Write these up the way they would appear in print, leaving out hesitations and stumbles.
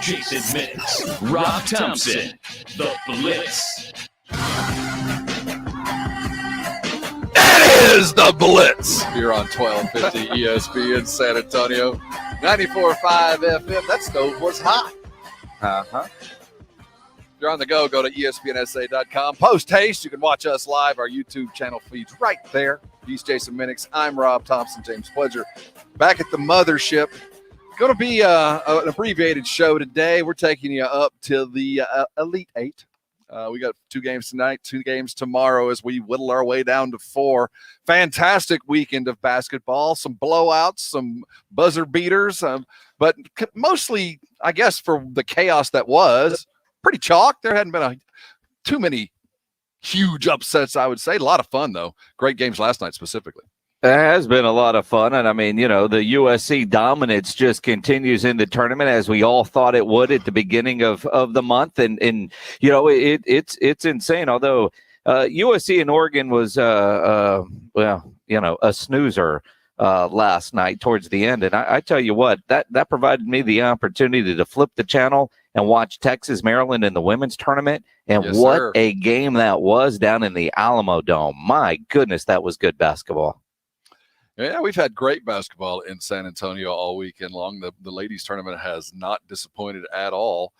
Jason Minix, Rob Thompson, The Blitz. It is The Blitz here on 1250 ESPN San Antonio. 94.5 FM. That stove was hot. If you're on the go to ESPNSA.com. Post-haste, you can watch us live. Our YouTube channel feeds right there. He's Jason Minix. I'm Rob Thompson. James Pledger. Back at the mothership. Going to be an abbreviated show today. We're taking you up to the Elite Eight. We got 2 games tonight, 2 games tomorrow as we whittle our way down to 4. Fantastic weekend of basketball, some blowouts, some buzzer beaters, but mostly, I guess, for the chaos that was, pretty chalk. There hadn't been too many huge upsets, I would say. A lot of fun, though. Great games last night specifically. It has been a lot of fun, and I mean, you know, the USC dominance just continues in the tournament as we all thought it would at the beginning of the month, and you know, it's insane. Although USC and Oregon was well, you know, a snoozer last night towards the end, and I tell you what, that provided me the opportunity to flip the channel and watch Texas Maryland in the women's tournament, and yes, what sir. a game that was down in the Alamo Dome. My goodness, that was good basketball. Yeah, we've had great basketball in San Antonio all weekend long. The ladies tournament has not disappointed at all.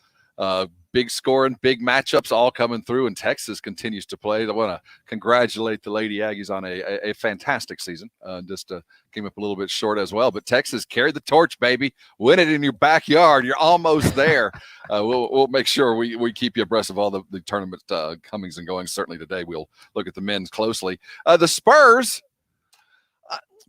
Big scoring, big matchups all coming through, and Texas continues to play. I want to congratulate the Lady Aggies on a fantastic season. Just came up a little bit short as well, but Texas carried the torch, baby. Win it in your backyard. You're almost there. We'll make sure we keep you abreast of all the tournament comings and goings. Certainly today we'll look at the men's closely. The Spurs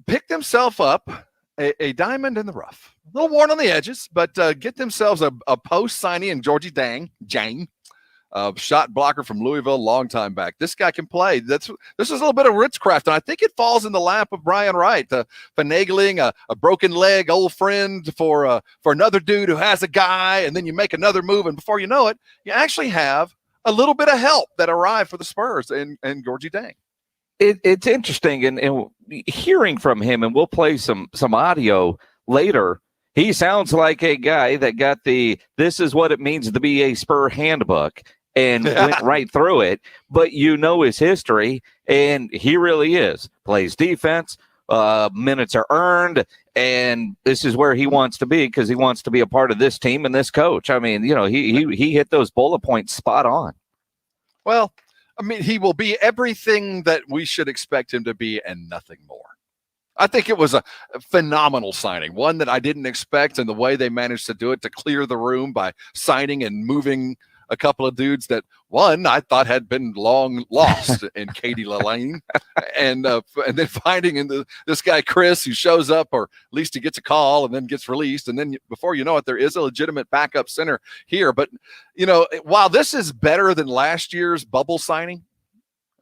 pick themselves up a diamond in the rough. A little worn on the edges, but get themselves a post signing in Georgie Jang, shot blocker from Louisville, long time back. This guy can play. This is a little bit of witchcraft, and I think it falls in the lap of Brian Wright, finagling a broken leg old friend for another dude who has a guy, and then you make another move, and before you know it, you actually have a little bit of help that arrived for the Spurs and Georgie Jang. It's interesting, and hearing from him, and we'll play some audio later. He sounds like a guy that got this is what it means to be a Spur handbook and went right through it. But you know his history, and he really is. Plays defense, minutes are earned, and this is where he wants to be because he wants to be a part of this team and this coach. I mean, you know, he hit those bullet points spot on. Well, I mean, he will be everything that we should expect him to be and nothing more. I think it was a phenomenal signing, one that I didn't expect, and the way they managed to do it to clear the room by signing and moving a couple of dudes that one I thought had been long lost in Katie Lalane, and then finding this guy Chris who shows up, or at least he gets a call and then gets released, and then before you know it, there is a legitimate backup center here. But you know, while this is better than last year's bubble signing,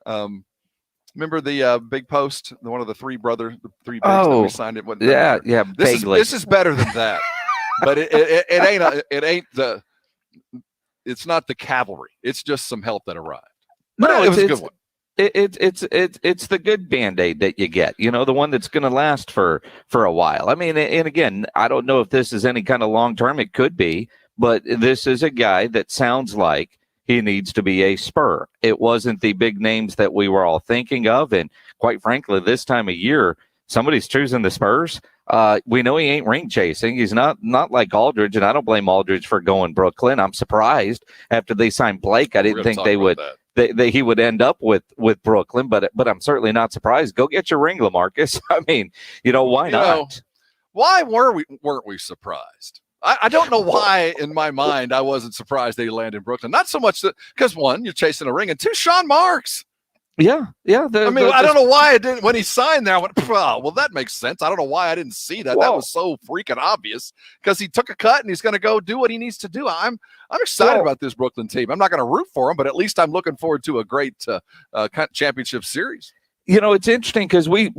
remember the big post, one of the three bigs that we signed it. Yeah. This is better than that, but it ain't the. It's not the cavalry. It's just some help that arrived. But No, it was a good one. It's the good Band-Aid that you get, you know, the one that's going to last for a while. I mean, and again, I don't know if this is any kind of long-term. It could be, but this is a guy that sounds like he needs to be a Spur. It wasn't the big names that we were all thinking of. And quite frankly, this time of year, somebody's choosing the Spurs. We know he ain't ring chasing. He's not like Aldridge, and I don't blame Aldridge for going Brooklyn. I'm surprised after they signed Blake. I didn't think they would. He would end up with Brooklyn, but I'm certainly not surprised. Go get your ring, LaMarcus. I mean, you know, why not? Why weren't we surprised? I don't know why in my mind I wasn't surprised they landed in Brooklyn. Not so much because one, you're chasing a ring, and two, Sean Marks. Yeah. I don't know why I didn't. When he signed there, I went, oh, well, that makes sense. I don't know why I didn't see that. Whoa. That was so freaking obvious because he took a cut and he's going to go do what he needs to do. I'm excited about this Brooklyn team. I'm not going to root for him, but at least I'm looking forward to a great championship series. You know, it's interesting because we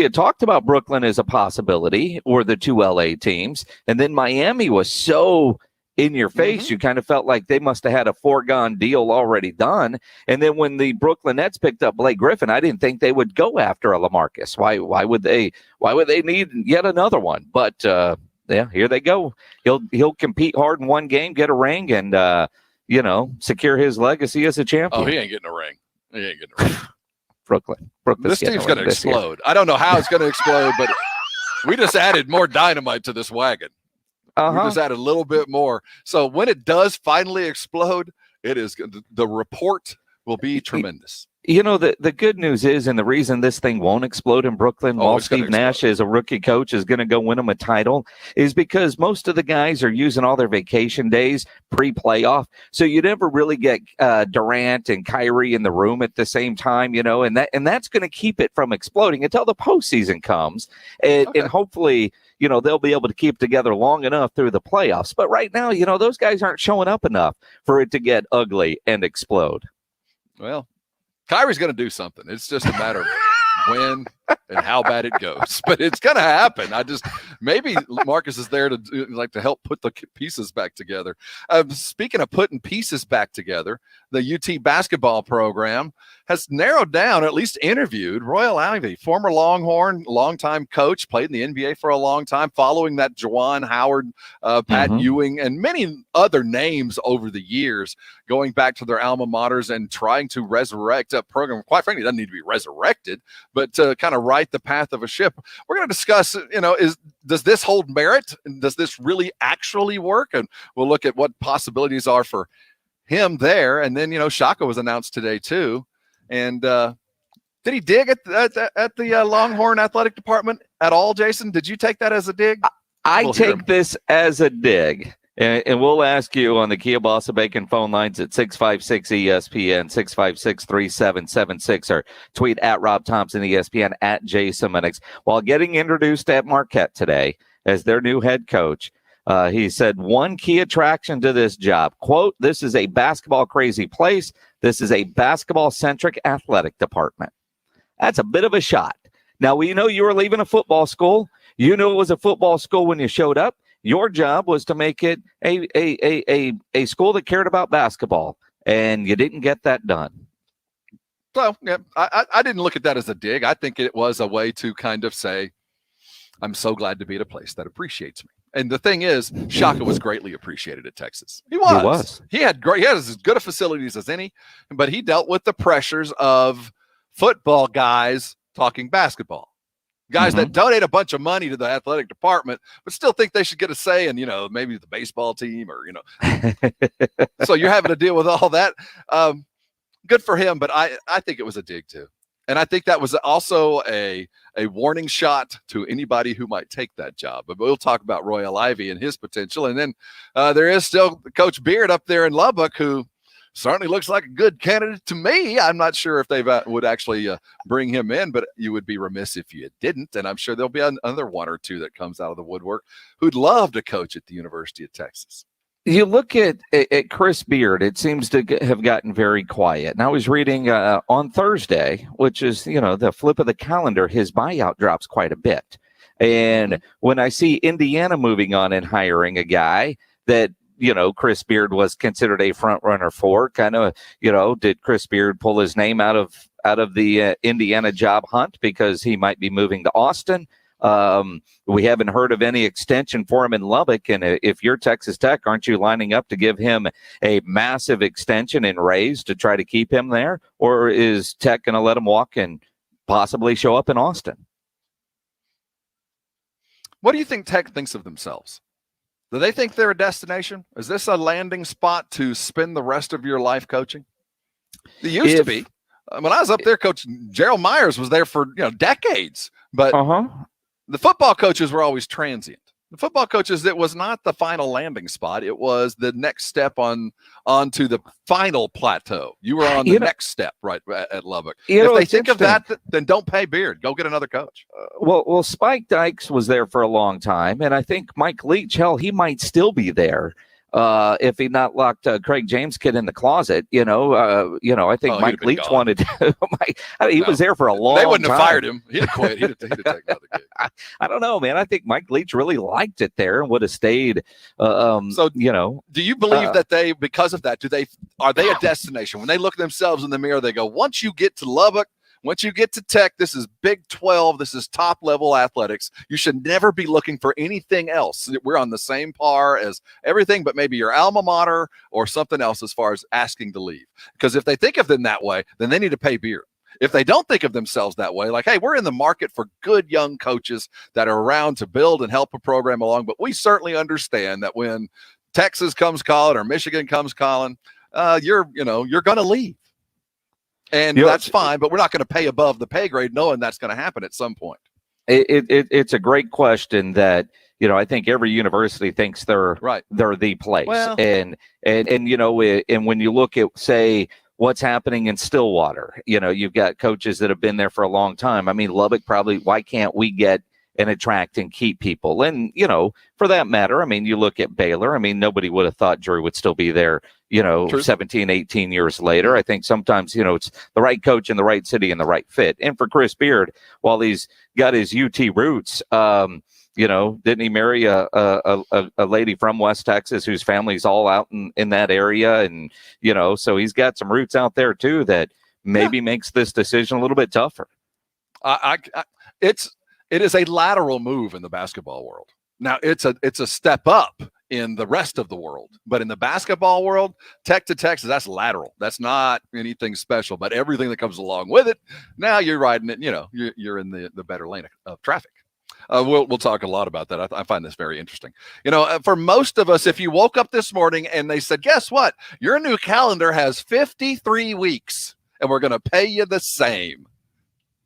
had talked about Brooklyn as a possibility, or the two LA teams, and then Miami was so in your face, you kind of felt like they must have had a foregone deal already done. And then when the Brooklyn Nets picked up Blake Griffin, I didn't think they would go after a LaMarcus. Why would they need yet another one? But yeah, here they go. He'll compete hard in one game, get a ring, and secure his legacy as a champion. Oh, he ain't getting a ring. He ain't getting a ring. Brooklyn. This team's going to explode. I don't know how it's going to explode, but we just added more dynamite to this wagon. We just added a little bit more. So when it does finally explode, the report will be tremendous. The good news is, and the reason this thing won't explode in Brooklyn while Steve Nash is a rookie coach is going to go win him a title is because most of the guys are using all their vacation days pre-playoff. So you never really get Durant and Kyrie in the room at the same time, and that's going to keep it from exploding until the postseason comes. And hopefully, they'll be able to keep together long enough through the playoffs. But right now, those guys aren't showing up enough for it to get ugly and explode. Well, Kyrie's going to do something. It's just a matter of when and how bad it goes, but it's going to happen. Maybe Marcus is there to help put the pieces back together. Speaking of putting pieces back together, the UT basketball program has narrowed down, or at least interviewed, Royal Ivey, former Longhorn, longtime coach, played in the NBA for a long time, following that Juwan Howard, Pat Ewing, and many other names over the years, going back to their alma maters and trying to resurrect a program. Quite frankly, it doesn't need to be resurrected, but to kind of right the path of a ship. We're going to discuss, does this hold merit? Does this really actually work? And we'll look at what possibilities are for him there. And then, Shaka was announced today too. And did he dig at the Longhorn athletic department at all, Jason? Did you take that as a dig? I take this as a dig. And we'll ask you on the Kielbasa Bacon phone lines at 656-ESPN, 656-3776, or tweet at Rob Thompson, ESPN, at Jason Minix. While getting introduced at Marquette today as their new head coach, he said one key attraction to this job, quote, "This is a basketball-crazy place. This is a basketball-centric athletic department." That's a bit of a shot. Now, we know you were leaving a football school. You knew it was a football school when you showed up. Your job was to make it a school that cared about basketball, and you didn't get that done. So, yeah, I didn't look at that as a dig. I think it was a way to kind of say, I'm so glad to be at a place that appreciates me. And the thing is, Shaka was greatly appreciated at Texas. He was. He had as good of facilities as any, but he dealt with the pressures of football guys talking basketball. Guys that donate a bunch of money to the athletic department, but still think they should get a say in, maybe the baseball team or, So you're having to deal with all that. Good for him, but I think it was a dig too. And I think that was also a warning shot to anybody who might take that job. But we'll talk about Royal Ivey and his potential. And then there is still Coach Beard up there in Lubbock, who certainly looks like a good candidate to me. I'm not sure if they would actually bring him in, but you would be remiss if you didn't. And I'm sure there'll be another one or two that comes out of the woodwork who'd love to coach at the University of Texas. You look at Chris Beard, it seems to have gotten very quiet. And I was reading on Thursday, which is, the flip of the calendar, his buyout drops quite a bit. And when I see Indiana moving on and hiring a guy that, Chris Beard was considered a front runner for, kind of, did Chris Beard pull his name out of the Indiana job hunt because he might be moving to Austin? We haven't heard of any extension for him in Lubbock. And if you're Texas Tech, aren't you lining up to give him a massive extension and raise to try to keep him there? Or is Tech going to let him walk and possibly show up in Austin? What do you think Tech thinks of themselves? Do they think they're a destination? Is this a landing spot to spend the rest of your life coaching? It used to be. When I was up there, Coach Gerald Myers was there for decades. But the football coaches were always transient. The football coaches, it was not the final landing spot. It was the next step onto the final plateau. You were on the next step right at Lubbock. If they think of that, then don't pay Beard. Go get another coach. Well, Spike Dykes was there for a long time, and I think Mike Leach, he might still be there. If he not locked Craig James kid in the closet, I think Mike Leach wanted to. He was there for a long time. They wouldn't have fired him. He'd have quit. He'd have taken another gig. I don't know, man. I think Mike Leach really liked it there and would have stayed. Do you believe that because of that, are they a destination? When they look themselves in the mirror, they go, once you get to Lubbock, Once you get to Tech, this is Big 12. This is top-level athletics. You should never be looking for anything else. We're on the same par as everything but maybe your alma mater or something else as far as asking to leave. Because if they think of them that way, then they need to pay beer. If they don't think of themselves that way, like, hey, we're in the market for good young coaches that are around to build and help a program along, but we certainly understand that when Texas comes calling or Michigan comes calling, you're going to leave. And that's fine, but we're not going to pay above the pay grade knowing that's going to happen at some point. It's a great question that, I think every university thinks they're the place. Well, and when you look at, say, what's happening in Stillwater, you've got coaches that have been there for a long time. I mean, Lubbock probably, why can't we get and attract and keep people? And, for that matter, I mean, you look at Baylor. I mean, nobody would have thought Drew would still be there, True. 17, 18 years later. I think sometimes, it's the right coach in the right city and the right fit. And for Chris Beard, while he's got his UT roots, didn't he marry a lady from West Texas whose family's all out in that area? And, so he's got some roots out there too that maybe makes this decision a little bit tougher. It is a lateral move in the basketball world. Now it's a step up in the rest of the world, but in the basketball world, Tech to Texas, that's lateral. That's not anything special, but everything that comes along with it, now you're riding it, you're in the better lane of traffic. We'll talk a lot about that. I find this very interesting. For most of us, if you woke up this morning and they said, guess what? Your new calendar has 53 weeks and we're going to pay you the same.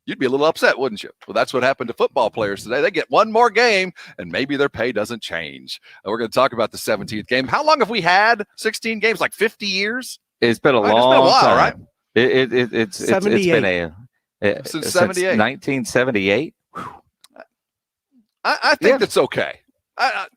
You'd be a little upset, wouldn't you? Well, that's what happened to football players today. They get one more game and maybe their pay doesn't change. We're going to talk about the 17th game. How long have we had 16 games? Like 50 years? It's been a long while, time. Right? It's been since 78. 1978. I think that's okay. I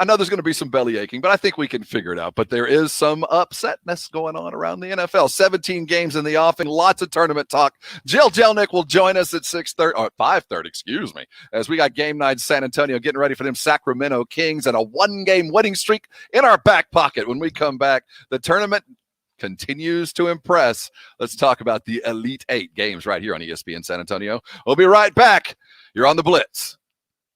know there's going to be some belly aching, but I think we can figure it out. But there is some upsetness going on around the NFL. 17 games in the offing, lots of tournament talk. Jill Jelnick will join us at 6:30 or 5:30, excuse me, as we got game night San Antonio getting ready for them Sacramento Kings and a one-game winning streak in our back pocket. When we come back, the tournament continues to impress. Let's talk about the Elite Eight games right here on ESPN San Antonio. We'll be right back. You're on the Blitz.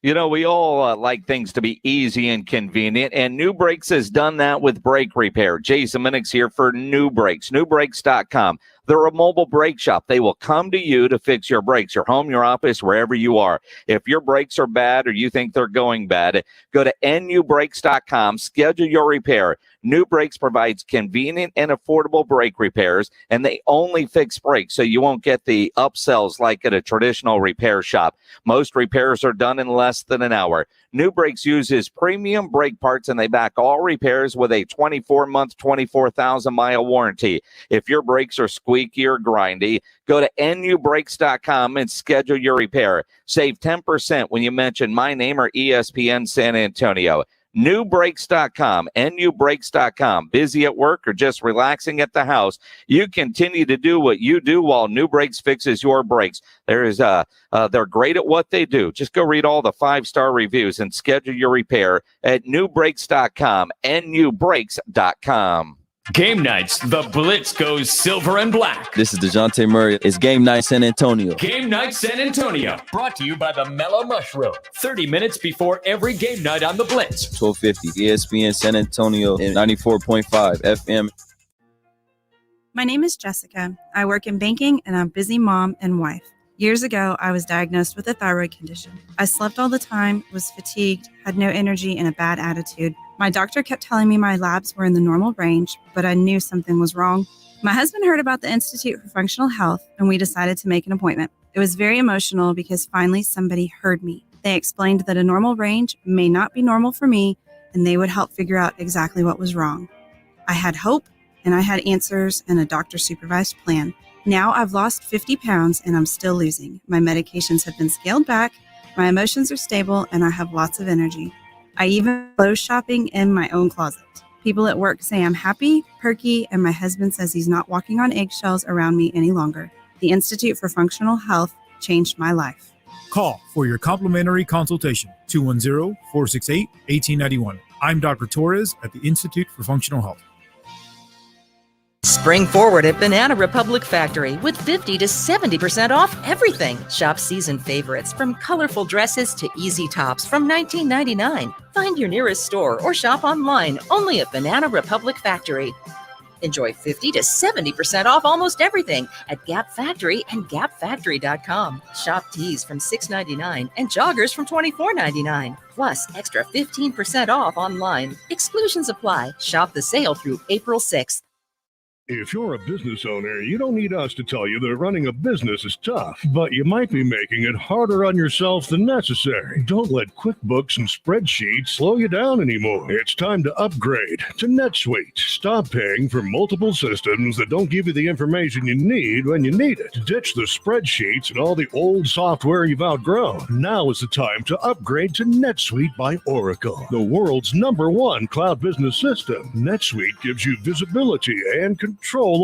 We all like things to be easy and convenient, and New Brakes has done that with brake repair. Jason Minix here for New Brakes, newbrakes.com. They're a mobile brake shop. They will come to you to fix your brakes, your home, your office, wherever you are. If your brakes are bad or you think they're going bad, go to nubrakes.com, schedule your repair. New Brakes provides convenient and affordable brake repairs, and they only fix brakes, so you won't get the upsells like at a traditional repair shop. Most repairs are done in less than an hour. New Brakes uses premium brake parts, and they back all repairs with a 24-month, 24,000-mile warranty. If your brakes are squeaky or grindy, go to nubrakes.com and schedule your repair. Save 10% when you mention my name or ESPN San Antonio. Newbrakes.com, nubrakes.com. Busy at work or just relaxing at the house, you continue to do what you do while New Brakes fixes your brakes. They're great at what they do. Just go read all the 5-star reviews and schedule your repair at newbrakes.com, nubrakes.com. Game nights, the Blitz goes silver and black. This is DeJounte Murray. It's Game Night San Antonio. Game Night San Antonio, brought to you by the Mellow Mushroom. 30 minutes before every game night on the Blitz. 1250 ESPN San Antonio and 94.5 FM. My name is Jessica. I work in banking and I'm a busy mom and wife. Years ago, I was diagnosed with a thyroid condition. I slept all the time, was fatigued, had no energy, and a bad attitude. My doctor kept telling me my labs were in the normal range, but I knew something was wrong. My husband heard about the Institute for Functional Health, and we decided to make an appointment. It was very emotional because finally somebody heard me. They explained that a normal range may not be normal for me, and they would help figure out exactly what was wrong. I had hope, and I had answers and a doctor-supervised plan. Now I've lost 50 pounds, and I'm still losing. My medications have been scaled back, my emotions are stable, and I have lots of energy. I even go shopping in my own closet. People at work say I'm happy, perky, and my husband says he's not walking on eggshells around me any longer. The Institute for Functional Health changed my life. Call for your complimentary consultation, 210-468-1891. I'm Dr. Torres at the Institute for Functional Health. Spring forward at Banana Republic Factory with 50 to 70% off everything. Shop season favorites from colorful dresses to easy tops from $19.99. Find your nearest store or shop online only at Banana Republic Factory. Enjoy 50 to 70% off almost everything at Gap Factory and gapfactory.com. Shop tees from $6.99 and joggers from $24.99. Plus extra 15% off online. Exclusions apply. Shop the sale through April 6th. If you're a business owner, you don't need us to tell you that running a business is tough, but you might be making it harder on yourself than necessary. Don't let QuickBooks and spreadsheets slow you down anymore. It's time to upgrade to NetSuite. Stop paying for multiple systems that don't give you the information you need when you need it. Ditch the spreadsheets and all the old software you've outgrown. Now is the time to upgrade to NetSuite by Oracle, the world's #1 cloud business system. NetSuite gives you visibility and control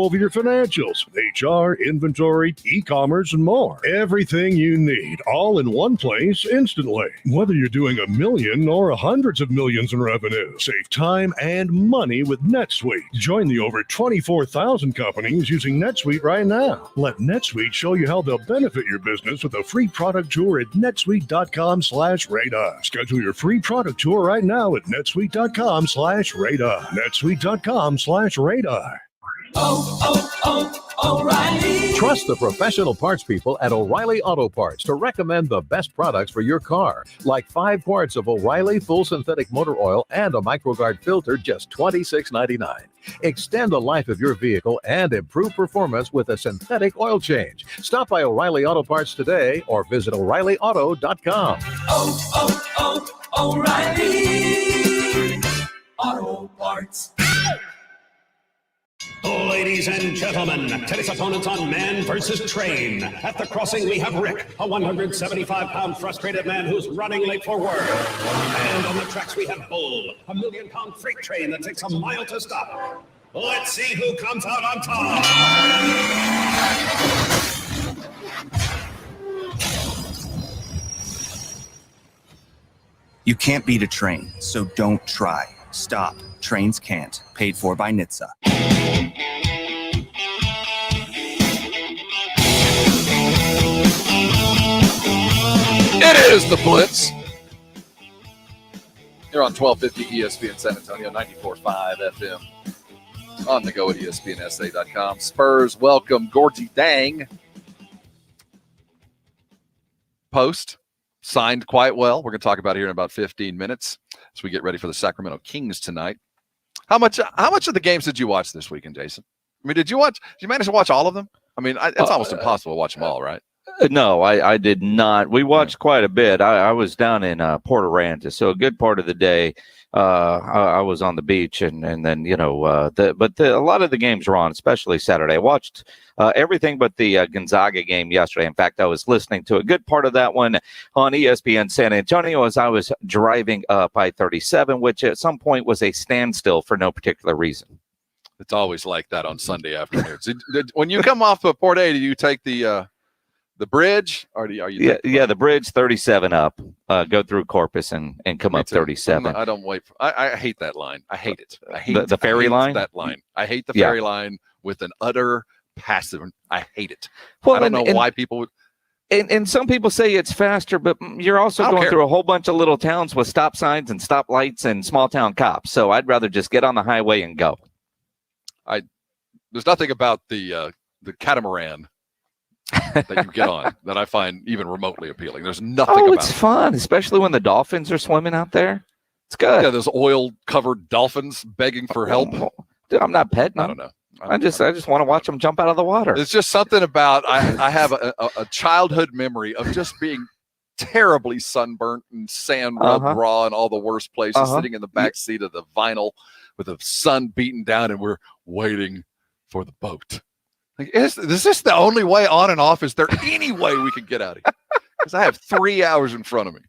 over your financials, HR, inventory, e-commerce, and more. Everything you need, all in one place instantly. Whether you're doing $1 million or hundreds of millions in revenue, save time and money with NetSuite. Join the over 24,000 companies using NetSuite right now. Let NetSuite show you how they'll benefit your business with a free product tour at netsuite.com/radar. Schedule your free product tour right now at netsuite.com/radar. netsuite.com/radar. O'Reilly. Trust the professional parts people at O'Reilly Auto Parts to recommend the best products for your car. Like 5 quarts of O'Reilly full synthetic motor oil and a MicroGuard filter, just $26.99. Extend the life of your vehicle and improve performance with a synthetic oil change. Stop by O'Reilly Auto Parts today or visit O'ReillyAuto.com. O'Reilly Auto Parts. Ladies and gentlemen, today's opponents on Man versus Train. At the crossing, we have Rick, a 175-pound frustrated man who's running late for work. And on the tracks, we have Bull, a 1,000,000-pound freight train that takes a mile to stop. Let's see who comes out on top. You can't beat a train, so don't try. Stop. Trains can't. Paid for by NHTSA. It is the Blitz. You're on 1250 ESPN San Antonio, 94.5 FM. On the go at ESPNSA.com. Spurs welcome Gorgie Dang. Post signed quite well. We're going to talk about it here in about 15 minutes as we get ready for the Sacramento Kings tonight. How much of the games did you watch this weekend, Jason? I mean, did you manage to watch all of them? I mean, it's almost impossible to watch them all, right? No, I did not. We watched quite a bit. I was down in Port Aransas, so a good part of the day I was on the beach, and then a lot of the games were on, especially Saturday. I watched everything but the Gonzaga game yesterday. In fact, I was listening to a good part of that one on ESPN San Antonio as I was driving up I-37, which at some point was a standstill for no particular reason. It's always like that on Sunday afternoons. When you come off of Port A, do you take the bridge, or are you? Yeah, the bridge 37 up, go through Corpus and come up 37. I don't wait. I hate that line. I hate it. I hate the ferry line. That line. I hate the ferry line with an utter passive. I hate it. Well, I don't know why people would. And some people say it's faster, but you're also going through a whole bunch of little towns with stop signs and stop lights and small town cops. So I'd rather just get on the highway and go. There's nothing about the catamaran that you get on that I find even remotely appealing. There's nothing about it. It's fun, especially when the dolphins are swimming out there. It's good. Yeah, those oil-covered dolphins begging for help. Dude, I'm not petting them. I don't know. I just want to watch them jump out of the water. It's just something about I have a childhood memory of just being terribly sunburnt and sand rubbed raw in all the worst places, sitting in the back seat of the vinyl with the sun beating down, and we're waiting for the boat. Like, is this the only way on and off? Is there any way we can get out of here? Because I have 3 hours in front of me.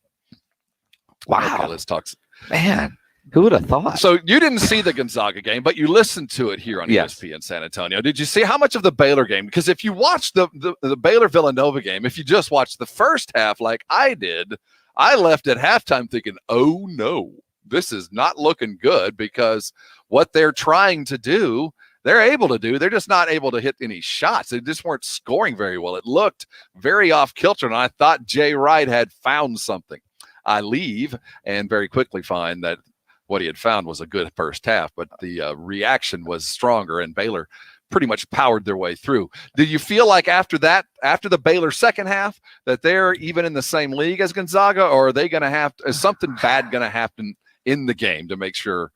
Wow. Okay, let's talk. Man, who would have thought? So you didn't see the Gonzaga game, but you listened to it here on ESPN San Antonio. Did you see how much of the Baylor game? Because if you watched the Baylor-Villanova game, if you just watched the first half like I did, I left at halftime thinking, oh, no, this is not looking good, because what they're trying to do they're able to do. They're just not able to hit any shots. They just weren't scoring very well. It looked very off kilter, and I thought Jay Wright had found something. I leave and very quickly find that what he had found was a good first half, but the reaction was stronger, and Baylor pretty much powered their way through. Did you feel like after the Baylor second half, that they're even in the same league as Gonzaga, or are they going to have – is something bad going to happen in the game to make sure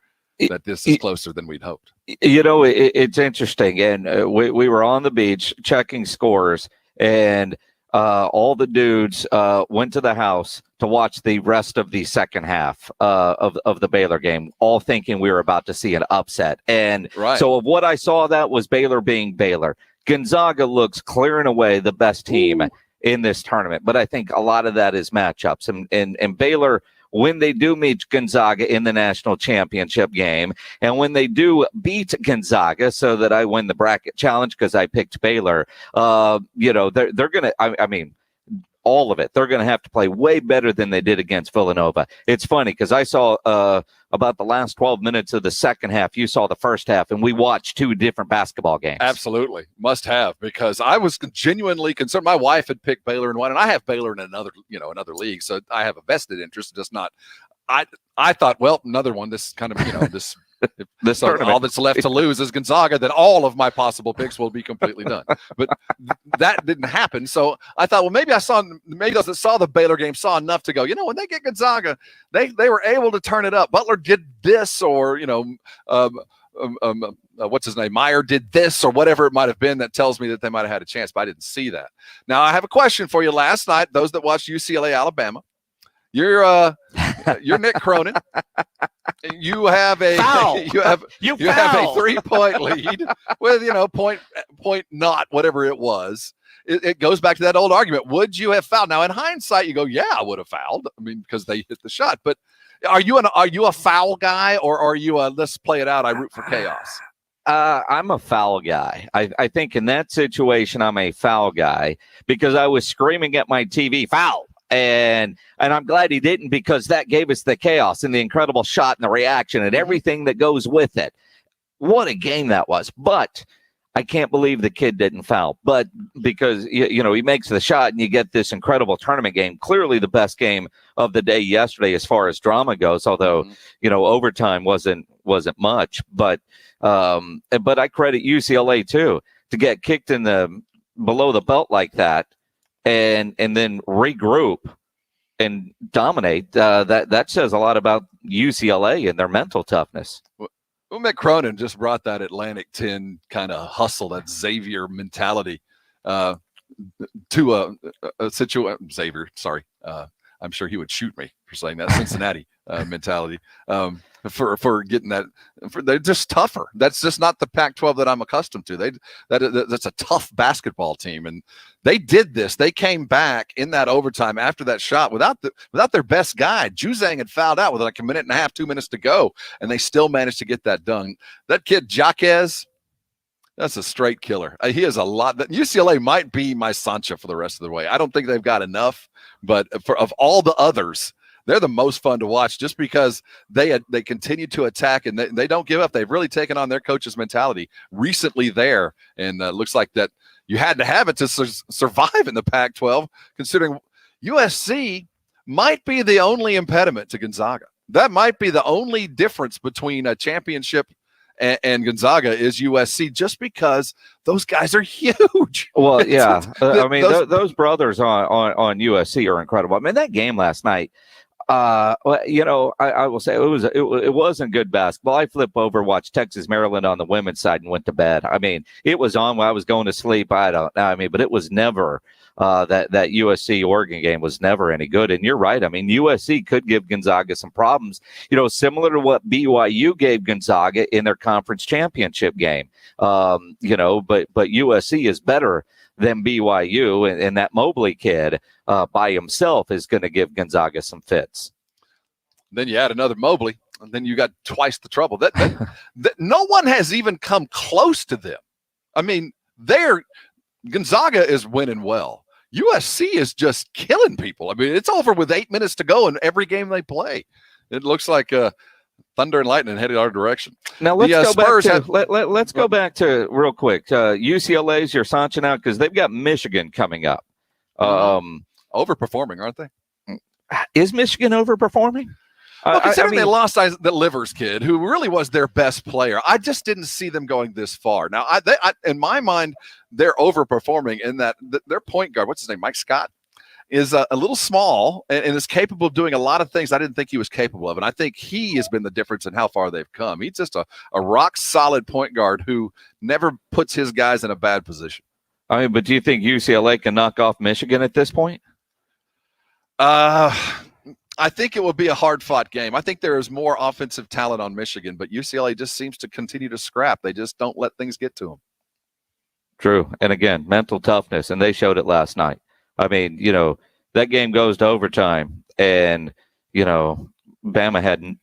that this is closer than we'd hoped? It's interesting, and we were on the beach checking scores, and all the dudes went to the house to watch the rest of the second half of the Baylor game, all thinking we were about to see an upset. And so of what I saw, that was Baylor being Baylor. Gonzaga looks clear and away the best team in this tournament, but I think a lot of that is matchups. And Baylor, when they do meet Gonzaga in the national championship game, and when they do beat Gonzaga so that I win the bracket challenge because I picked Baylor, they're going to, I mean, all of it. They're going to have to play way better than they did against Villanova. It's funny because I saw about the last 12 minutes of the second half. You saw the first half, and we watched two different basketball games. Absolutely. Must have, because I was genuinely concerned. My wife had picked Baylor in one, and I have Baylor in another league, so I have a vested interest, just not – I thought, well, another one, this kind of, this – this all that's left to lose is Gonzaga, then all of my possible picks will be completely done. But that didn't happen. So I thought, well, maybe those that saw the Baylor game saw enough to go, when they get Gonzaga, they were able to turn it up. Butler did this, or, what's his name? Meyer did this, or whatever it might have been, that tells me that they might have had a chance, but I didn't see that. Now, I have a question for you. Last night, those that watched UCLA, Alabama, you're Nick Cronin. You have a you have a 3-point lead with point not whatever it was. It goes back to that old argument. Would you have fouled? Now in hindsight, you go, yeah, I would have fouled. I mean, because they hit the shot. But are you a foul guy, or are you a let's play it out, I root for chaos? I'm a foul guy. I think in that situation, I'm a foul guy because I was screaming at my TV, foul. And I'm glad he didn't, because that gave us the chaos and the incredible shot and the reaction and everything that goes with it. What a game that was. But I can't believe the kid didn't foul. But because, he makes the shot and you get this incredible tournament game, clearly the best game of the day yesterday as far as drama goes, although, overtime wasn't much. But I credit UCLA, too, to get kicked in the below the belt like that. And then regroup and dominate. That says a lot about UCLA and their mental toughness. Well, Mick Cronin just brought that Atlantic 10 kind of hustle, that Xavier mentality to a situation. Xavier, sorry. I'm sure he would shoot me for saying that. Cincinnati mentality. For getting that, they're just tougher. That's just not the Pac-12 that I'm accustomed to. That's a tough basketball team, and they did this. They came back in that overtime after that shot without their best guy. Juzang had fouled out with like a minute and a half, 2 minutes to go, and they still managed to get that done. That kid Jaquez, that's a straight killer. He has a lot. That UCLA might be my Sancha for the rest of the way. I don't think they've got enough, but of all the others, they're the most fun to watch just because they continue to attack and they don't give up. They've really taken on their coach's mentality recently there, and looks like that you had to have it to survive in the Pac-12, considering USC might be the only impediment to Gonzaga. That might be the only difference between a championship and Gonzaga is USC, just because those guys are huge. Well, yeah. Those brothers on USC are incredible. I mean, that game last night, I will say it wasn't good basketball. I flip over, watched Texas, Maryland on the women's side, and went to bed. I mean, it was on while I was going to sleep. I don't know. I mean, but it was never that USC Oregon game was never any good. And you're right. I mean, USC could give Gonzaga some problems, similar to what BYU gave Gonzaga in their conference championship game. But USC is better than BYU, and that Mobley kid by himself is going to give Gonzaga some fits. Then you add another Mobley, and then you got twice the trouble. That no one has even come close to them. I mean, Gonzaga is winning well. USC is just killing people. I mean, it's over with 8 minutes to go in every game they play. It looks like Thunder and lightning headed our direction. Now let's let's go back to real quick. UCLA's your Sancho now because they've got Michigan coming up. Overperforming, aren't they? Is Michigan overperforming? Well, considering they lost the Livers kid, who really was their best player, I just didn't see them going this far. Now, in my mind, they're overperforming in that their point guard, what's his name, Mike Scott, is a little small and is capable of doing a lot of things I didn't think he was capable of. And I think he has been the difference in how far they've come. He's just a rock-solid point guard who never puts his guys in a bad position. I mean, but do you think UCLA can knock off Michigan at this point? I think it will be a hard-fought game. I think there is more offensive talent on Michigan, but UCLA just seems to continue to scrap. They just don't let things get to them. True. And again, mental toughness, and they showed it last night. I mean, that game goes to overtime, and, Bama had,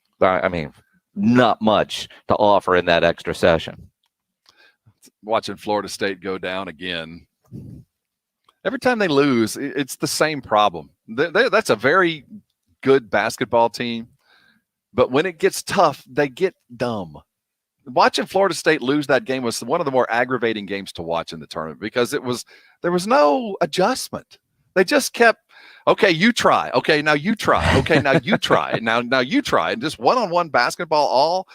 not much to offer in that extra session. Watching Florida State go down again. Every time they lose, it's the same problem. That's a very good basketball team, but when it gets tough, they get dumb. Watching Florida State lose that game was one of the more aggravating games to watch in the tournament because there was no adjustment. They just kept, okay, you try. Okay, now you try. Okay, now you try. Now you try. And just one-on-one basketball all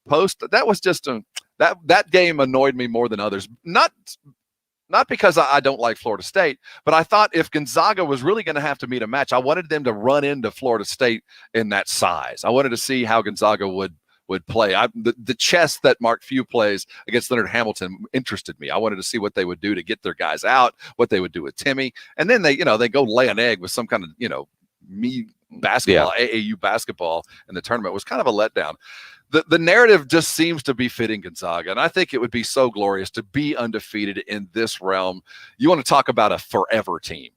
post. That was just that game annoyed me more than others. Not because I don't like Florida State, but I thought if Gonzaga was really going to have to meet a match, I wanted them to run into Florida State in that size. I wanted to see how Gonzaga would play. The chess that Mark Few plays against Leonard Hamilton interested me. I wanted to see what they would do to get their guys out, what they would do with Timmy. And then they go lay an egg with some kind of, basketball, AAU basketball in the tournament. It was kind of a letdown. The narrative just seems to be fitting Gonzaga, and I think it would be so glorious to be undefeated in this realm. You want to talk about a forever team,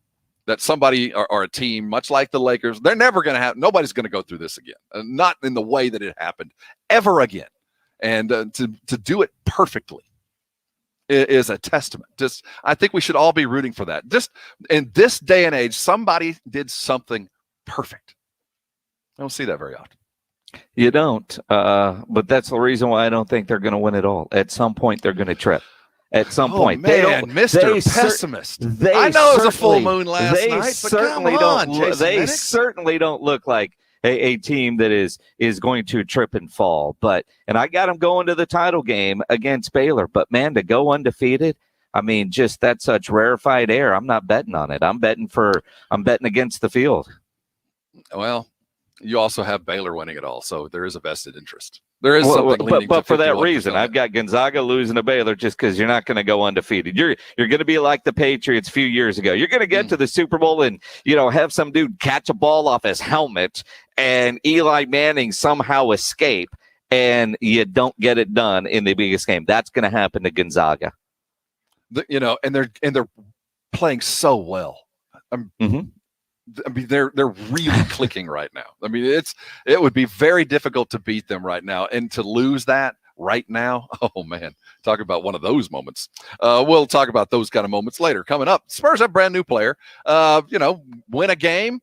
that somebody or a team, much like the Lakers, they're never going to have – nobody's going to go through this again, not in the way that it happened ever again. And to do it perfectly is a testament. I think we should all be rooting for that. Just in this day and age, somebody did something perfect. I don't see that very often. You don't, but that's the reason why I don't think they're going to win it all. At some point, they're going to trip. At some point, man, Mr. Pessimist. I know it was a full moon last night, but come on, they certainly don't look like a team that is going to trip and fall. And I got them going to the title game against Baylor. But man, to go undefeated, I mean, just that's such rarefied air. I'm not betting on it. I'm betting against the field. Well, you also have Baylor winning it all, so there is a vested interest. There is something leaning but for that reason, I've got Gonzaga losing to Baylor just because you're not going to go undefeated. You're going to be like the Patriots a few years ago. You're going to get to the Super Bowl and have some dude catch a ball off his helmet and Eli Manning somehow escape, and you don't get it done in the biggest game. That's going to happen to Gonzaga. And they're playing so well. I mean, they're really clicking right now. I mean, it would be very difficult to beat them right now, and to lose that right now, oh man, talk about one of those moments. We'll talk about those kind of moments later. Coming up, Spurs have a brand new player. Win a game,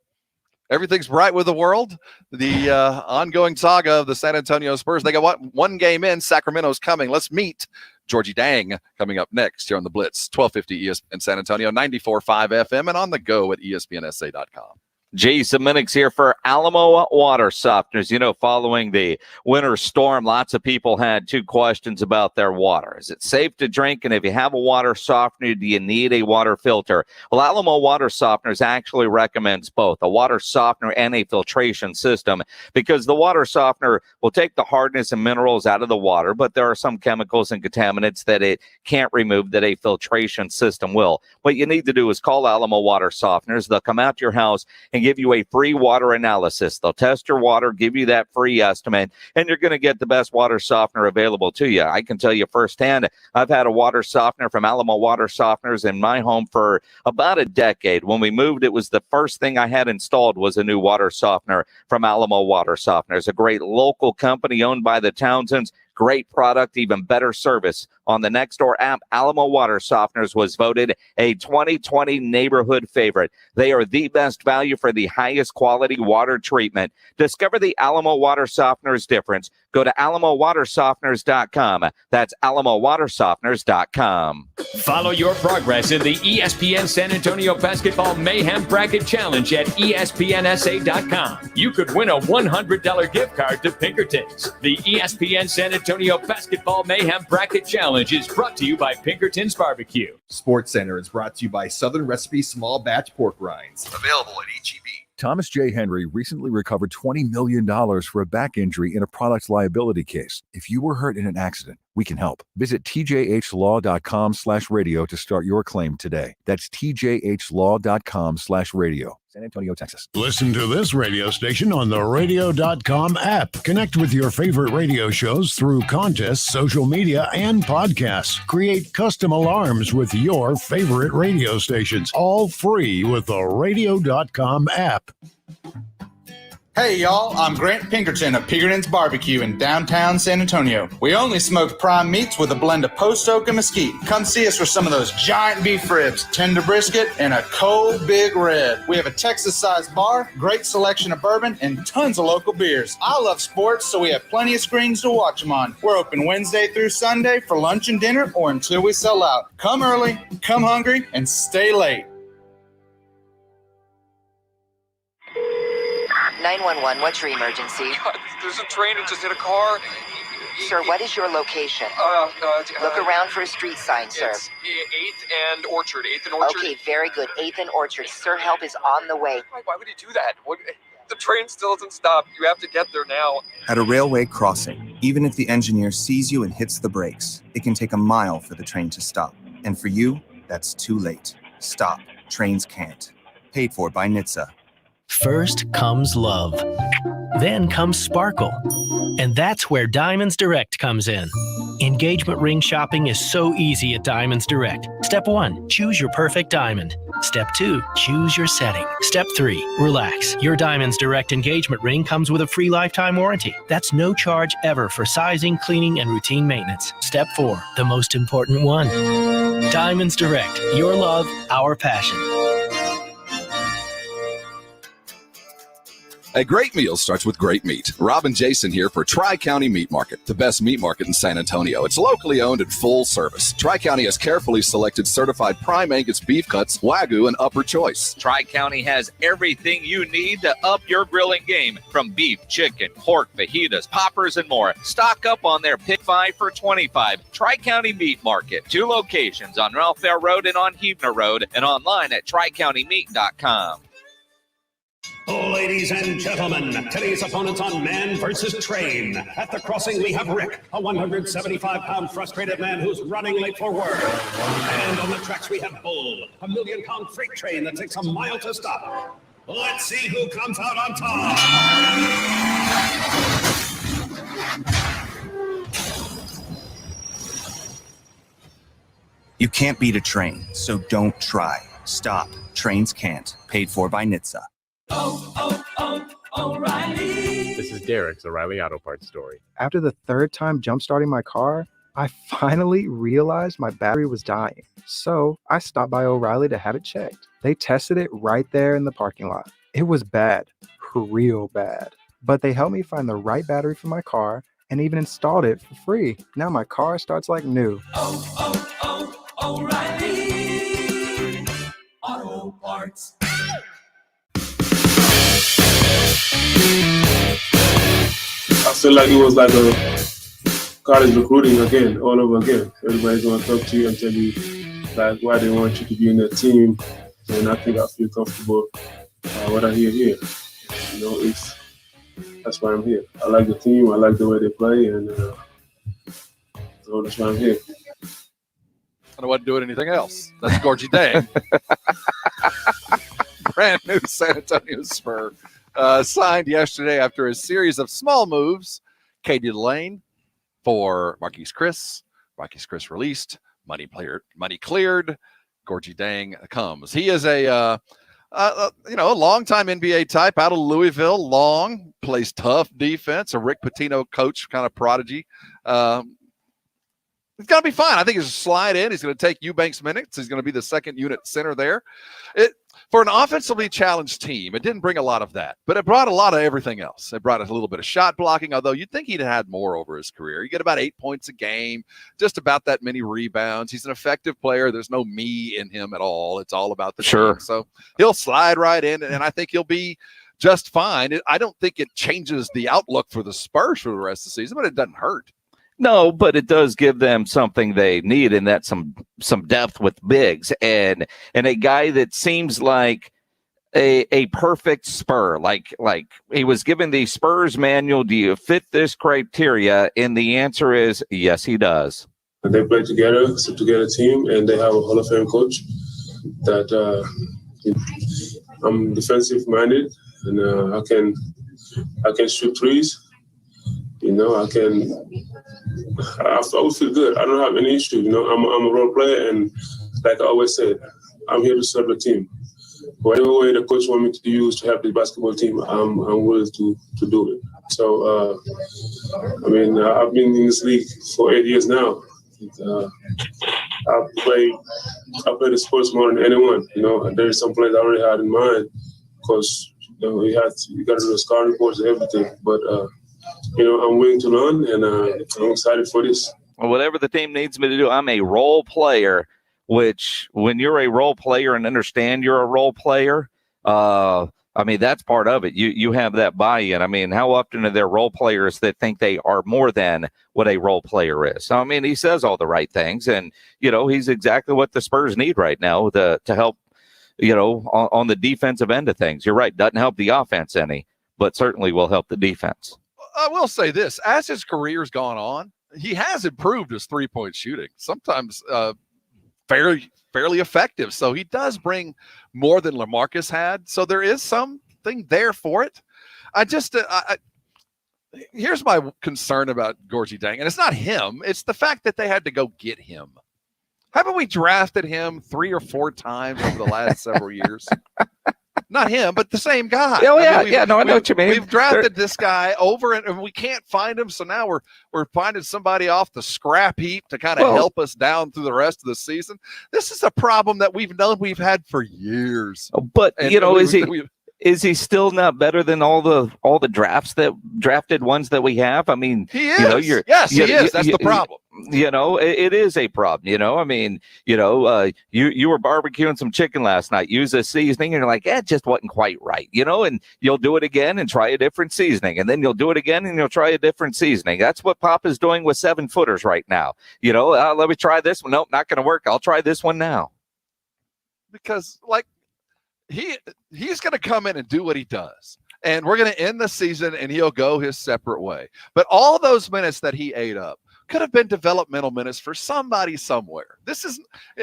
everything's bright with the world. The ongoing saga of the San Antonio Spurs. They got one game in. Sacramento's coming. Let's meet Georgie Dang coming up next here on the Blitz, 1250 ESPN San Antonio, 94.5 FM, and on the go at ESPNSA.com. Jason Minix here for Alamo Water Softeners. Following the winter storm, lots of people had two questions about their water. Is it safe to drink? And if you have a water softener, do you need a water filter? Well, Alamo Water Softeners actually recommends both a water softener and a filtration system, because the water softener will take the hardness and minerals out of the water, but there are some chemicals and contaminants that it can't remove that a filtration system will. What you need to do is call Alamo Water Softeners. They'll come out to your house and give you a free water analysis. They'll test your water, give you that free estimate, and you're going to get the best water softener available to you. I can tell you firsthand, I've had a water softener from Alamo Water Softeners in my home for about a decade. When we moved, it was the first thing I had installed was a new water softener from Alamo Water Softeners, a great local company owned by the Townsends. Great product, even better service. On the Nextdoor app, Alamo Water Softeners was voted a 2020 neighborhood favorite. They are the best value for the highest quality water treatment. Discover the Alamo Water Softeners difference. Go to alamowatersofteners.com. That's alamowatersofteners.com. Follow your progress in the ESPN San Antonio Basketball Mayhem Bracket Challenge at ESPNSA.com. You could win a $100 gift card to Pinkerton's. The ESPN San Antonio Basketball Mayhem Bracket Challenge is brought to you by Pinkerton's Barbecue. Sports Center is brought to you by Southern Recipe Small Batch Pork Rinds. Available at HEB. Thomas J. Henry recently recovered $20 million for a back injury in a product liability case. If you were hurt in an accident, we can help. Visit tjhlaw.com/radio to start your claim today. That's tjhlaw.com/radio. San Antonio, Texas. Listen to this radio station on the radio.com app. Connect with your favorite radio shows through contests, social media, and podcasts. Create custom alarms with your favorite radio stations, all free with the radio.com app. Hey y'all, I'm Grant Pinkerton of Pinkerton's Barbecue in downtown San Antonio. We only smoke prime meats with a blend of post oak and mesquite. Come see us for some of those giant beef ribs, tender brisket, and a cold big red. We have a Texas-sized bar, great selection of bourbon, and tons of local beers. I love sports, so we have plenty of screens to watch them on. We're open Wednesday through Sunday for lunch and dinner or until we sell out. Come early, come hungry, and stay late. 911, what's your emergency? There's a train that just hit a car. Sir, what is your location? Look around for a street sign, sir. It's 8th and Orchard. 8th and Orchard. Okay, very good. 8th and Orchard. Sir, help is on the way. Why would he do that? The train still doesn't stop. You have to get there now. At a railway crossing, even if the engineer sees you and hits the brakes, it can take a mile for the train to stop. And for you, that's too late. Stop. Trains can't. Paid for by NHTSA. First comes love. Then comes sparkle. And that's where Diamonds Direct comes in. Engagement ring shopping is so easy at Diamonds Direct. Step 1, choose your perfect diamond. Step 2, choose your setting. Step 3, relax. Your Diamonds Direct engagement ring comes with a free lifetime warranty. That's no charge ever for sizing, cleaning, and routine maintenance. Step 4, the most important one. Diamonds Direct, your love, our passion. A great meal starts with great meat. Rob and Jason here for Tri-County Meat Market, the best meat market in San Antonio. It's locally owned and full service. Tri-County has carefully selected certified prime Angus beef cuts, Wagyu, and upper choice. Tri-County has everything you need to up your grilling game, from beef, chicken, pork, fajitas, poppers, and more. Stock up on their Pick 5 for $25. Tri-County Meat Market, 2 locations on Ralph Fair Road and on Huebner Road, and online at tricountymeat.com. Ladies and gentlemen, today's opponents on Man versus Train. At the crossing, we have Rick, a 175-pound frustrated man who's running late for work. And on the tracks, we have Bull, a 1,000,000-pound freight train that takes a mile to stop. Let's see who comes out on top. You can't beat a train, so don't try. Stop. Trains can't. Paid for by NHTSA. O'Reilly. This is Derek's O'Reilly Auto Parts story. After the third time jump-starting my car, I finally realized my battery was dying. So I stopped by O'Reilly to have it checked. They tested it right there in the parking lot. It was bad, real bad. But they helped me find the right battery for my car and even installed it for free. Now my car starts like new. O'Reilly Auto Parts. I feel like it was like a college recruiting again, all over again. Everybody's going to talk to you and tell you like why they want you to be in their team, and I think I feel comfortable what I hear here. You know, that's why I'm here. I like the team, I like the way they play, and so that's why I'm here. I don't want to do anything else. That's Gorgie Dang. Brand new San Antonio Spur. Signed yesterday after a series of small moves. Katie Lane for Marquise Chris. Marquise Chris released. Money cleared. Gorgie Dang comes. He is a A longtime NBA type out of Louisville, long, plays tough defense, a Rick Pitino coach kind of prodigy. It's going to be fine. I think he's slide in. He's going to take Eubanks minutes. He's going to be the second unit center there. For an offensively challenged team, it didn't bring a lot of that, but it brought a lot of everything else. It brought a little bit of shot blocking, although you'd think he'd had more over his career. You get about 8 points a game, just about that many rebounds. He's an effective player. There's no me in him at all. It's all about the team. So he'll slide right in, and I think he'll be just fine. I don't think it changes the outlook for the Spurs for the rest of the season, but it doesn't hurt. No, but it does give them something they need, and that's some depth with bigs and a guy that seems like a perfect Spur. Like he was given the Spurs manual. Do you fit this criteria? And the answer is yes, he does. They play together, it's a together team, and they have a Hall of Fame coach that I'm defensive minded, and I can shoot threes. I would feel good. I don't have any issue. I'm a role player, and like I always said, I'm here to serve the team. Whatever way the coach wants me to use to help the basketball team, I'm willing to do it. So, I've been in this league for 8 years now. I play the sports more than anyone. There's some plays I already had in mind because you got to do the scouting reports and everything, but. I'm willing to learn, and I'm excited for this. Well, whatever the team needs me to do, I'm a role player, which when you're a role player and understand you're a role player, that's part of it. You have that buy-in. How often are there role players that think they are more than what a role player is? So, he says all the right things, and, he's exactly what the Spurs need right now to help, on the defensive end of things. You're right. Doesn't help the offense any, but certainly will help the defense. I will say this, as his career's gone on, he has improved his three-point shooting, sometimes fairly effective. So he does bring more than LaMarcus had. So there is something there for it. Here's my concern about Gorgie Dang, and it's not him. It's the fact that they had to go get him. Haven't we drafted him 3 or 4 times over the last several years? Not him, but the same guy. Oh, yeah, I know what you mean. We've drafted this guy over, and we can't find him, so now we're finding somebody off the scrap heap to kind of help us down through the rest of the season. This is a problem that we've had for years. But, is he still not better than all the drafted ones that we have? He is. He is. That's the problem. It is a problem. You were barbecuing some chicken last night. Use a seasoning, and you're like, it just wasn't quite right. And you'll do it again and try a different seasoning, and then you'll do it again and you'll try a different seasoning. That's what Pop is doing with 7-footers right now. Let me try this one. Nope, not going to work. I'll try this one now. Because he's going to come in and do what he does. And we're going to end the season and he'll go his separate way. But all those minutes that he ate up could have been developmental minutes for somebody somewhere.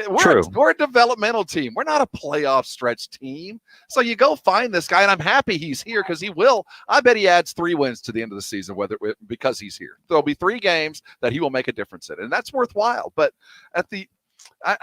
We're a developmental team. We're not a playoff stretch team. So you go find this guy, and I'm happy he's here because he will. I bet he adds 3 wins to the end of the season, because he's here. There'll be 3 games that he will make a difference in, and that's worthwhile. But I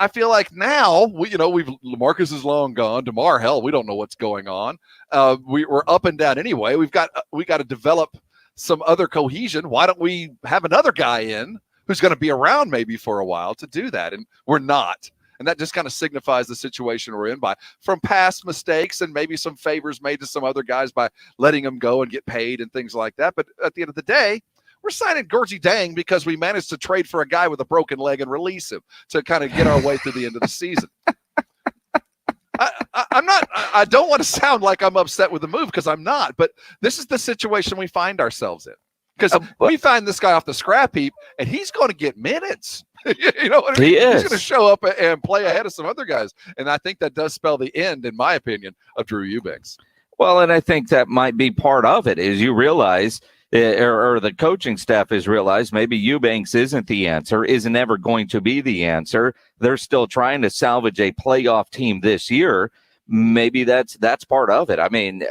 feel like now LaMarcus is long gone. DeMar, hell, we don't know what's going on. We're up and down anyway. We got to develop some other cohesion. Why don't we have another guy in who's going to be around maybe for a while to do that? And we're not. And that just kind of signifies the situation we're in from past mistakes and maybe some favors made to some other guys by letting them go and get paid and things like that. But at the end of the day, we're signing Gorgie Dang because we managed to trade for a guy with a broken leg and release him to kind of get our way through the end of the season. I don't want to sound like I'm upset with the move because I'm not, but this is the situation we find ourselves in. Because we find this guy off the scrap heap, and he's going to get minutes. You know what I mean? He's going to show up and play ahead of some other guys. And I think that does spell the end, in my opinion, of Drew Eubanks. Well, and I think that might be part of it, is you realize, or the coaching staff has realized, maybe Eubanks isn't the answer, isn't ever going to be the answer. They're still trying to salvage a playoff team this year. Maybe that's part of it. I mean,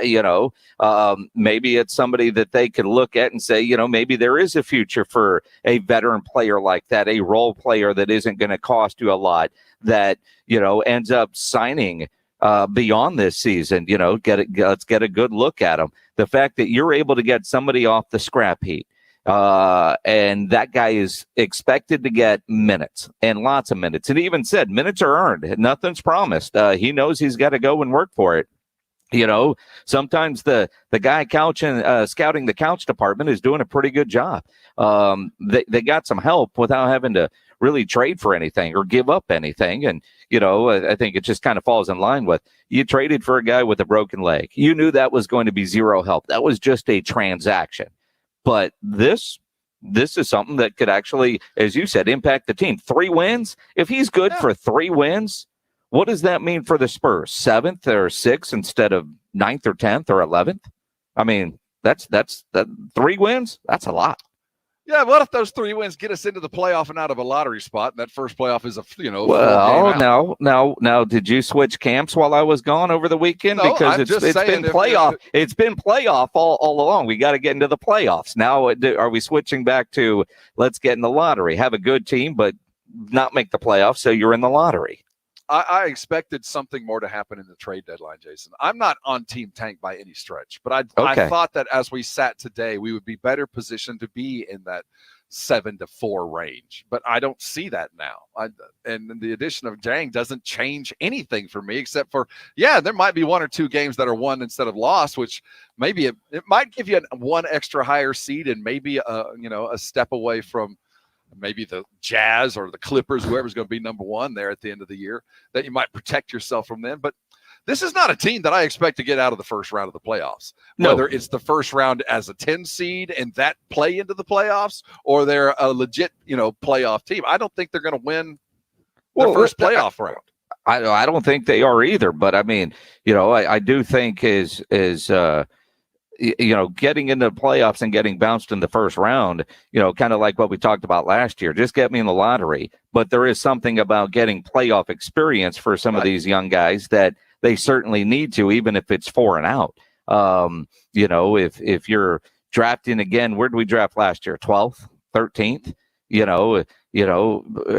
maybe it's somebody that they could look at and say, maybe there is a future for a veteran player like that, a role player that isn't going to cost you a lot, that, ends up signing beyond this season. Let's get a good look at him. The fact that you're able to get somebody off the scrap heap, and that guy is expected to get minutes and lots of minutes. And he even said minutes are earned. Nothing's promised. He knows he's got to go and work for it. Sometimes the guy scouting the couch department is doing a pretty good job. They got some help without having to really trade for anything or give up anything. And, I think it just kind of falls in line with you traded for a guy with a broken leg. You knew that was going to be zero help. That was just a transaction. But this is something that could actually, as you said, impact the team. 3 wins. If he's good for 3 wins, what does that mean for the Spurs? 7th or 6th instead of 9th or 10th or 11th? I mean, that's 3 wins. That's a lot. Yeah, what if those 3 wins get us into the playoff and out of a lottery spot? And that first playoff is Well, now, did you switch camps while I was gone over the weekend? No, because it's been playoff. It's been playoff all along. We got to get into the playoffs. Now, are we switching back to let's get in the lottery, have a good team, but not make the playoffs, so you're in the lottery? I expected something more to happen in the trade deadline, Jason. I'm not on Team Tank by any stretch, but I thought that as we sat today, we would be better positioned to be in that 7-4 range. But I don't see that now. And the addition of Jang doesn't change anything for me, except for, there might be 1 or 2 games that are won instead of lost, which maybe it might give you one extra higher seed and maybe a step away from maybe the Jazz or the Clippers, whoever's going to be number 1 there at the end of the year, that you might protect yourself from them. But this is not a team that I expect to get out of the first round of the playoffs. No. Whether it's the first round as a 10 seed and that play into the playoffs, or they're a legit, playoff team. I don't think they're going to win the first playoff round. I don't think they are either. But I mean, I do think is getting into the playoffs and getting bounced in the first round, kind of like what we talked about last year, just get me in the lottery. But there is something about getting playoff experience for some of these young guys that they certainly need to, even if it's 4 and out. If you're drafting again, where did we draft last year? 12th, 13th?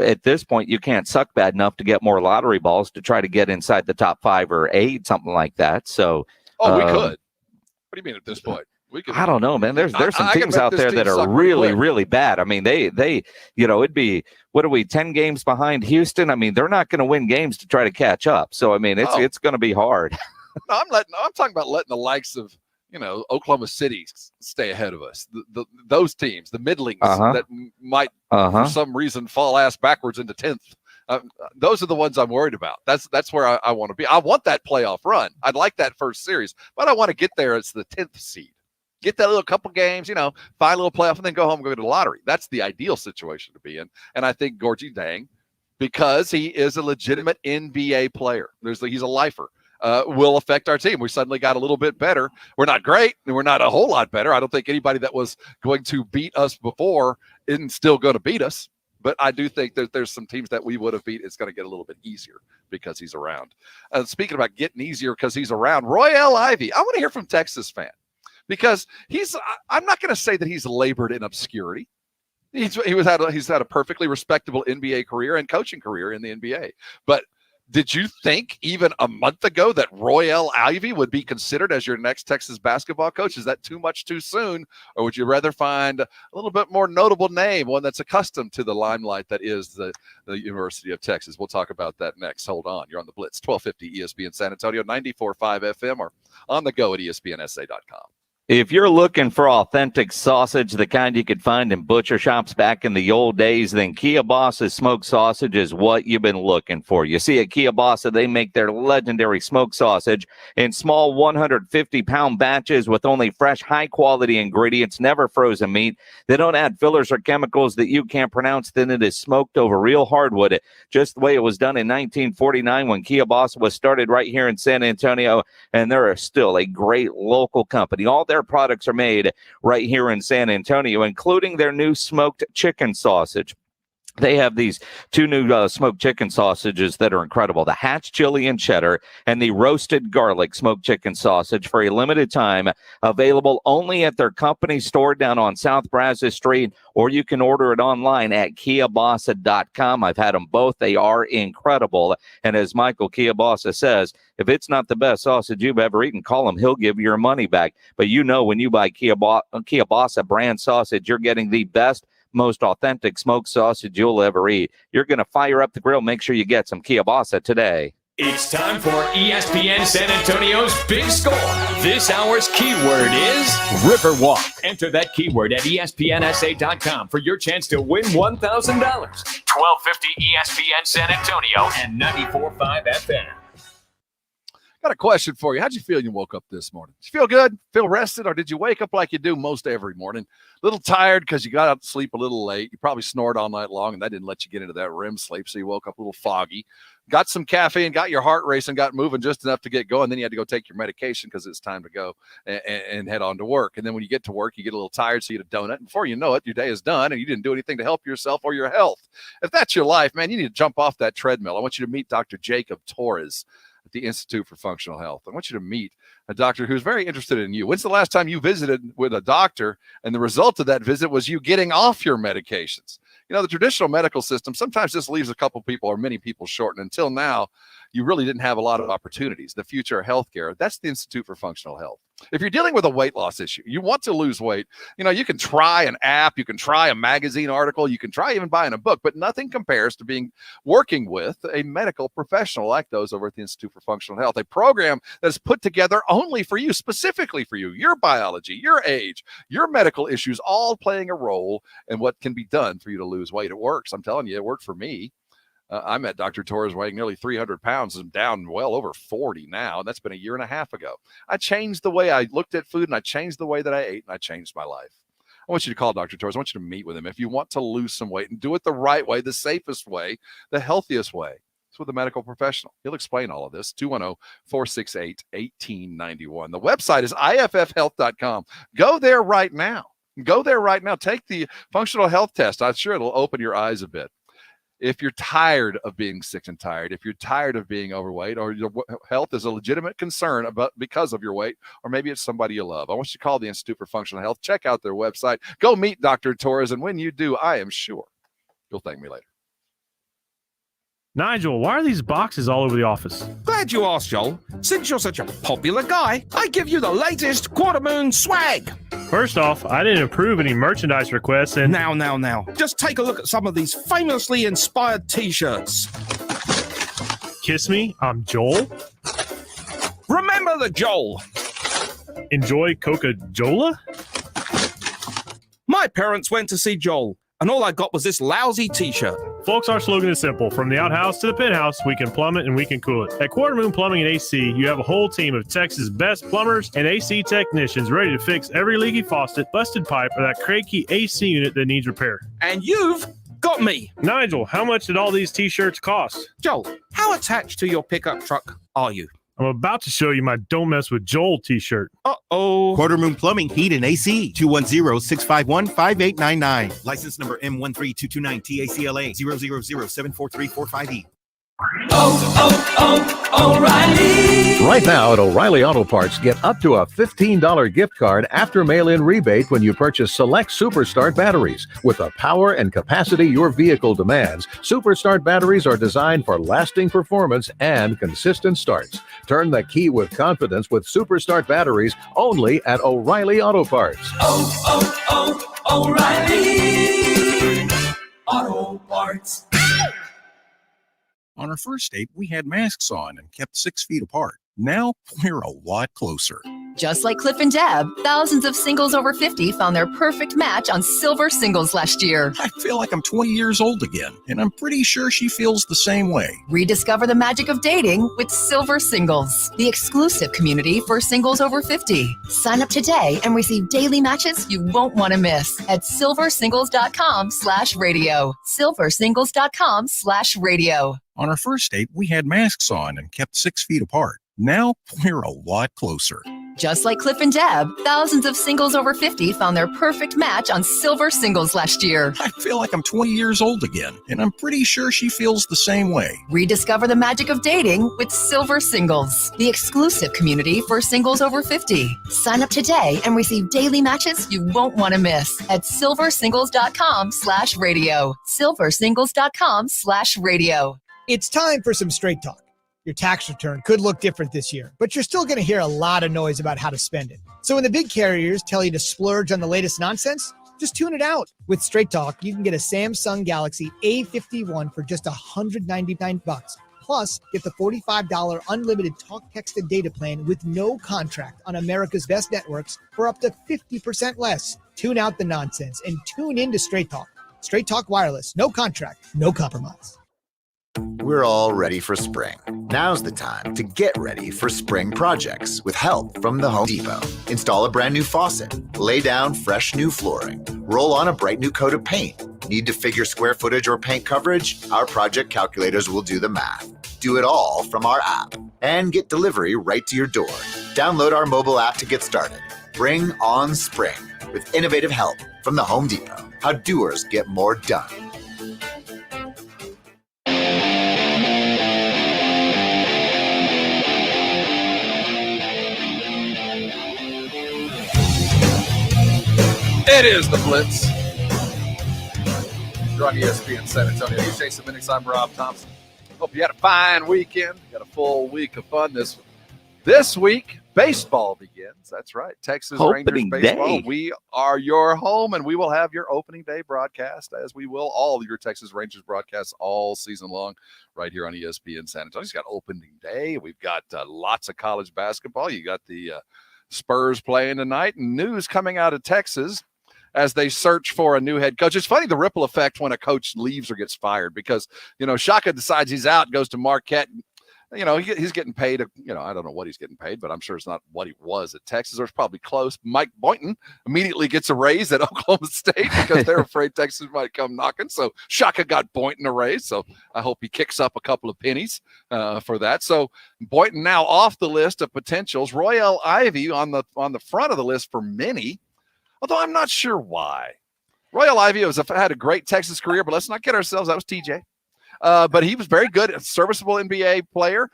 At this point, you can't suck bad enough to get more lottery balls to try to get inside the top 5 or 8, something like that. So, we could. What do you mean at this point? I don't know, man. There's some teams out there that are really, really bad. I mean, they it'd be, what are we, 10 games behind Houston? I mean, they're not going to win games to try to catch up. So, I mean, it's going to be hard. No, I'm talking about letting the likes of, Oklahoma City stay ahead of us. Those teams, the middlings that might, for some reason, fall ass backwards into 10th. Those are the ones I'm worried about. That's where I want to be. I want that playoff run. I'd like that first series, but I want to get there as the 10th seed. Get that little couple games, find a little playoff, and then go home and go to the lottery. That's the ideal situation to be in. And I think Gorgie Dang, because he is a legitimate NBA player, he's a lifer, will affect our team. We suddenly got a little bit better. We're not great, and we're not a whole lot better. I don't think anybody that was going to beat us before isn't still going to beat us. But I do think that there's some teams that we would have beat. It's going to get a little bit easier because he's around. Speaking about getting easier because he's around, Royale Ivy. I want to hear from Texas fan because I'm not going to say that he's labored in obscurity. He's had a perfectly respectable NBA career and coaching career in the NBA. But did you think even a month ago that Royale Ivy would be considered as your next Texas basketball coach? Is that too much too soon? Or would you rather find a little bit more notable name, one that's accustomed to the limelight that is the University of Texas? We'll talk about that next. Hold on. You're on the Blitz, 1250 ESPN San Antonio, 94.5 FM, or on the go at ESPNSA.com. If you're looking for authentic sausage, the kind you could find in butcher shops back in the old days, then Kielbasa smoked sausage is what you've been looking for. You see, at Kielbasa, they make their legendary smoked sausage in small 150-pound batches with only fresh, high-quality ingredients, never frozen meat. They don't add fillers or chemicals that you can't pronounce. Then it is smoked over real hardwood, just the way it was done in 1949 when Kielbasa was started right here in San Antonio, and they're still a great local company. All their products are made right here in San Antonio, including their new smoked chicken sausage. They have these two new smoked chicken sausages that are incredible. The Hatch Chili and Cheddar and the Roasted Garlic Smoked Chicken Sausage for a limited time. Available only at their company store down on South Brazos Street, or you can order it online at kiabasa.com. I've had them both. They are incredible. And as Michael Kiabasa says, if it's not the best sausage you've ever eaten, call him. He'll give you your money back. But you know when you buy Kiabasa brand sausage, you're getting the best, most authentic smoked sausage you'll ever eat. You're going to fire up the grill. Make sure you get some Kiabasa today. It's time for ESPN San Antonio's Big Score. This hour's keyword is Riverwalk. Enter that keyword at ESPNSA.com for your chance to win $1,000. 1250 ESPN San Antonio and 94.5 FM. Got a question for you. How'd you feel when you woke up this morning? Did you feel good? Feel rested? Or did you wake up like you do most every morning? A little tired because you got out to sleep a little late. You probably snored all night long, and that didn't let you get into that REM sleep, so you woke up a little foggy. Got some caffeine, got your heart racing, got moving just enough to get going. Then you had to go take your medication because it's time to go and head on to work. And then when you get to work, you get a little tired, so you eat a donut. And before you know it, your day is done, and you didn't do anything to help yourself or your health. If that's your life, man, you need to jump off that treadmill. I want you to meet Dr. Jacob Torres at the Institute for Functional Health. I want you to meet a doctor who's very interested in you. When's the last time you visited with a doctor and the result of that visit was you getting off your medications? You know, the traditional medical system sometimes just leaves a couple people or many people short. And until now, you really didn't have a lot of opportunities. The future of healthcare, that's the Institute for Functional Health. If you're dealing with a weight loss issue, you want to lose weight, you know, you can try an app, you can try a magazine article, you can try even buying a book, but nothing compares to working with a medical professional like those over at the Institute for Functional Health, a program that's put together only for you, specifically for you, your biology, your age, your medical issues, all playing a role in what can be done for you to lose weight. It works. I'm telling you, it worked for me. I met Dr. Torres weighing nearly 300 pounds and down well over 40 now. That's been a year and a half ago. I changed the way I looked at food, and I changed the way that I ate, and I changed my life. I want you to call Dr. Torres. I want you to meet with him. If you want to lose some weight and do it the right way, the safest way, the healthiest way, it's with a medical professional. He'll explain all of this. 210-468-1891. The website is iffhealth.com. Go there right now. Go there right now. Take the functional health test. I'm sure it'll open your eyes a bit. If you're tired of being sick and tired, if you're tired of being overweight, or your health is a legitimate concern because of your weight, or maybe it's somebody you love, I want you to call the Institute for Functional Health. Check out their website. Go meet Dr. Torres, and when you do, I am sure you'll thank me later. Nigel, why are these boxes all over the office? Glad you asked, Joel. Since you're such a popular guy, I give you the latest Quarter Moon swag. First off, I didn't approve any merchandise requests, and... Now. Just take a look at some of these famously inspired T-shirts. Kiss me, I'm Joel. Remember the Joel. Enjoy Coca-Cola? My parents went to see Joel, and all I got was this lousy T-shirt. Folks, our slogan is simple. From the outhouse to the penthouse, we can plumb it and we can cool it. At Quarter Moon Plumbing and AC, you have a whole team of Texas' best plumbers and AC technicians ready to fix every leaky faucet, busted pipe, or that cranky AC unit that needs repair. And you've got me. Nigel, how much did all these T-shirts cost? Joel, how attached to your pickup truck are you? I'm about to show you my Don't Mess with Joel T-shirt. Uh-oh. Quarter Moon Plumbing, Heat, and AC. 210-651-5899. License number M13229 TACLA 000743458. O'Reilly. Right now at O'Reilly Auto Parts, get up to a $15 gift card after mail-in rebate when you purchase select Superstart batteries. With the power and capacity your vehicle demands, Superstart batteries are designed for lasting performance and consistent starts. Turn the key with confidence with Superstart batteries only at O'Reilly Auto Parts. O'Reilly Auto Parts. On our first date, we had masks on and kept 6 feet apart. Now, we're a lot closer. Just like Cliff and Deb, thousands of singles over 50 found their perfect match on Silver Singles last year. I feel like I'm 20 years old again, and I'm pretty sure she feels the same way. Rediscover the magic of dating with Silver Singles, the exclusive community for singles over 50. Sign up today and receive daily matches you won't want to miss at silversingles.com/radio. silversingles.com/radio. On our first date, we had masks on and kept 6 feet apart. Now, we're a lot closer. Just like Cliff and Deb, thousands of singles over 50 found their perfect match on Silver Singles last year. I feel like I'm 20 years old again, and I'm pretty sure she feels the same way. Rediscover the magic of dating with Silver Singles, the exclusive community for singles over 50. Sign up today and receive daily matches you won't want to miss at silversingles.com/radio. silversingles.com/radio. It's time for some straight talk. Your tax return could look different this year, but you're still going to hear a lot of noise about how to spend it. So when the big carriers tell you to splurge on the latest nonsense, just tune it out. With Straight Talk, you can get a Samsung Galaxy A51 for just $199. Plus, get the $45 unlimited talk, text, and data plan with no contract on America's best networks for up to 50% less. Tune out the nonsense and tune in to Straight Talk. Straight Talk Wireless. No contract, no compromise. We're all ready for spring. Now's the time to get ready for spring projects with help from the Home Depot. Install a brand new faucet, lay down fresh new flooring, roll on a bright new coat of paint. Need to figure square footage or paint coverage? Our project calculators will do the math. Do it all from our app and get delivery right to your door. Download our mobile app to get started. Bring on spring with innovative help from the Home Depot. How doers get more done. It is the Blitz. You're on ESPN San Antonio. He's Jason Minix. I'm Rob Thompson. Hope you had a fine weekend. Got a full week of fun this week. Baseball begins. That's right. Texas Opening Rangers baseball. day. We are your home, and we will have your opening day broadcast, as we will all your Texas Rangers broadcasts all season long, right here on ESPN San Antonio. It's got opening day. We've got lots of college basketball. You got the Spurs playing tonight, and news coming out of Texas as they search for a new head coach. It's funny, the ripple effect when a coach leaves or gets fired, because, Shaka decides he's out, goes to Marquette. He's getting paid, I don't know what he's getting paid, but I'm sure it's not what he was at Texas, or it's probably close. Mike Boynton immediately gets a raise at Oklahoma State because they're afraid Texas might come knocking. So Shaka got Boynton a raise. So I hope he kicks up a couple of pennies for that. So Boynton now off the list of potentials. Royale Ivy on the front of the list for many, although I'm not sure why. Royale Ivy had a great Texas career, but let's not kid ourselves. That was TJ. But he was very good, a serviceable NBA player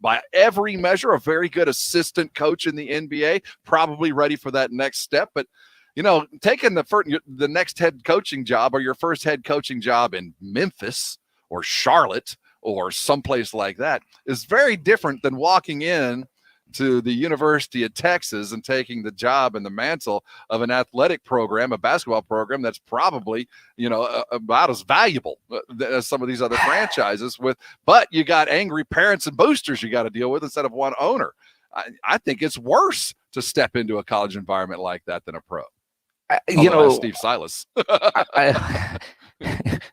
by every measure, a very good assistant coach in the NBA, probably ready for that next step. But, taking the next head coaching job or your first head coaching job in Memphis or Charlotte or someplace like that is very different than walking in to the University of Texas and taking the job and the mantle of an athletic program, a basketball program that's probably, about as valuable as some of these other franchises but you got angry parents and boosters you got to deal with instead of one owner. I think it's worse to step into a college environment like that than a pro. Steve Silas.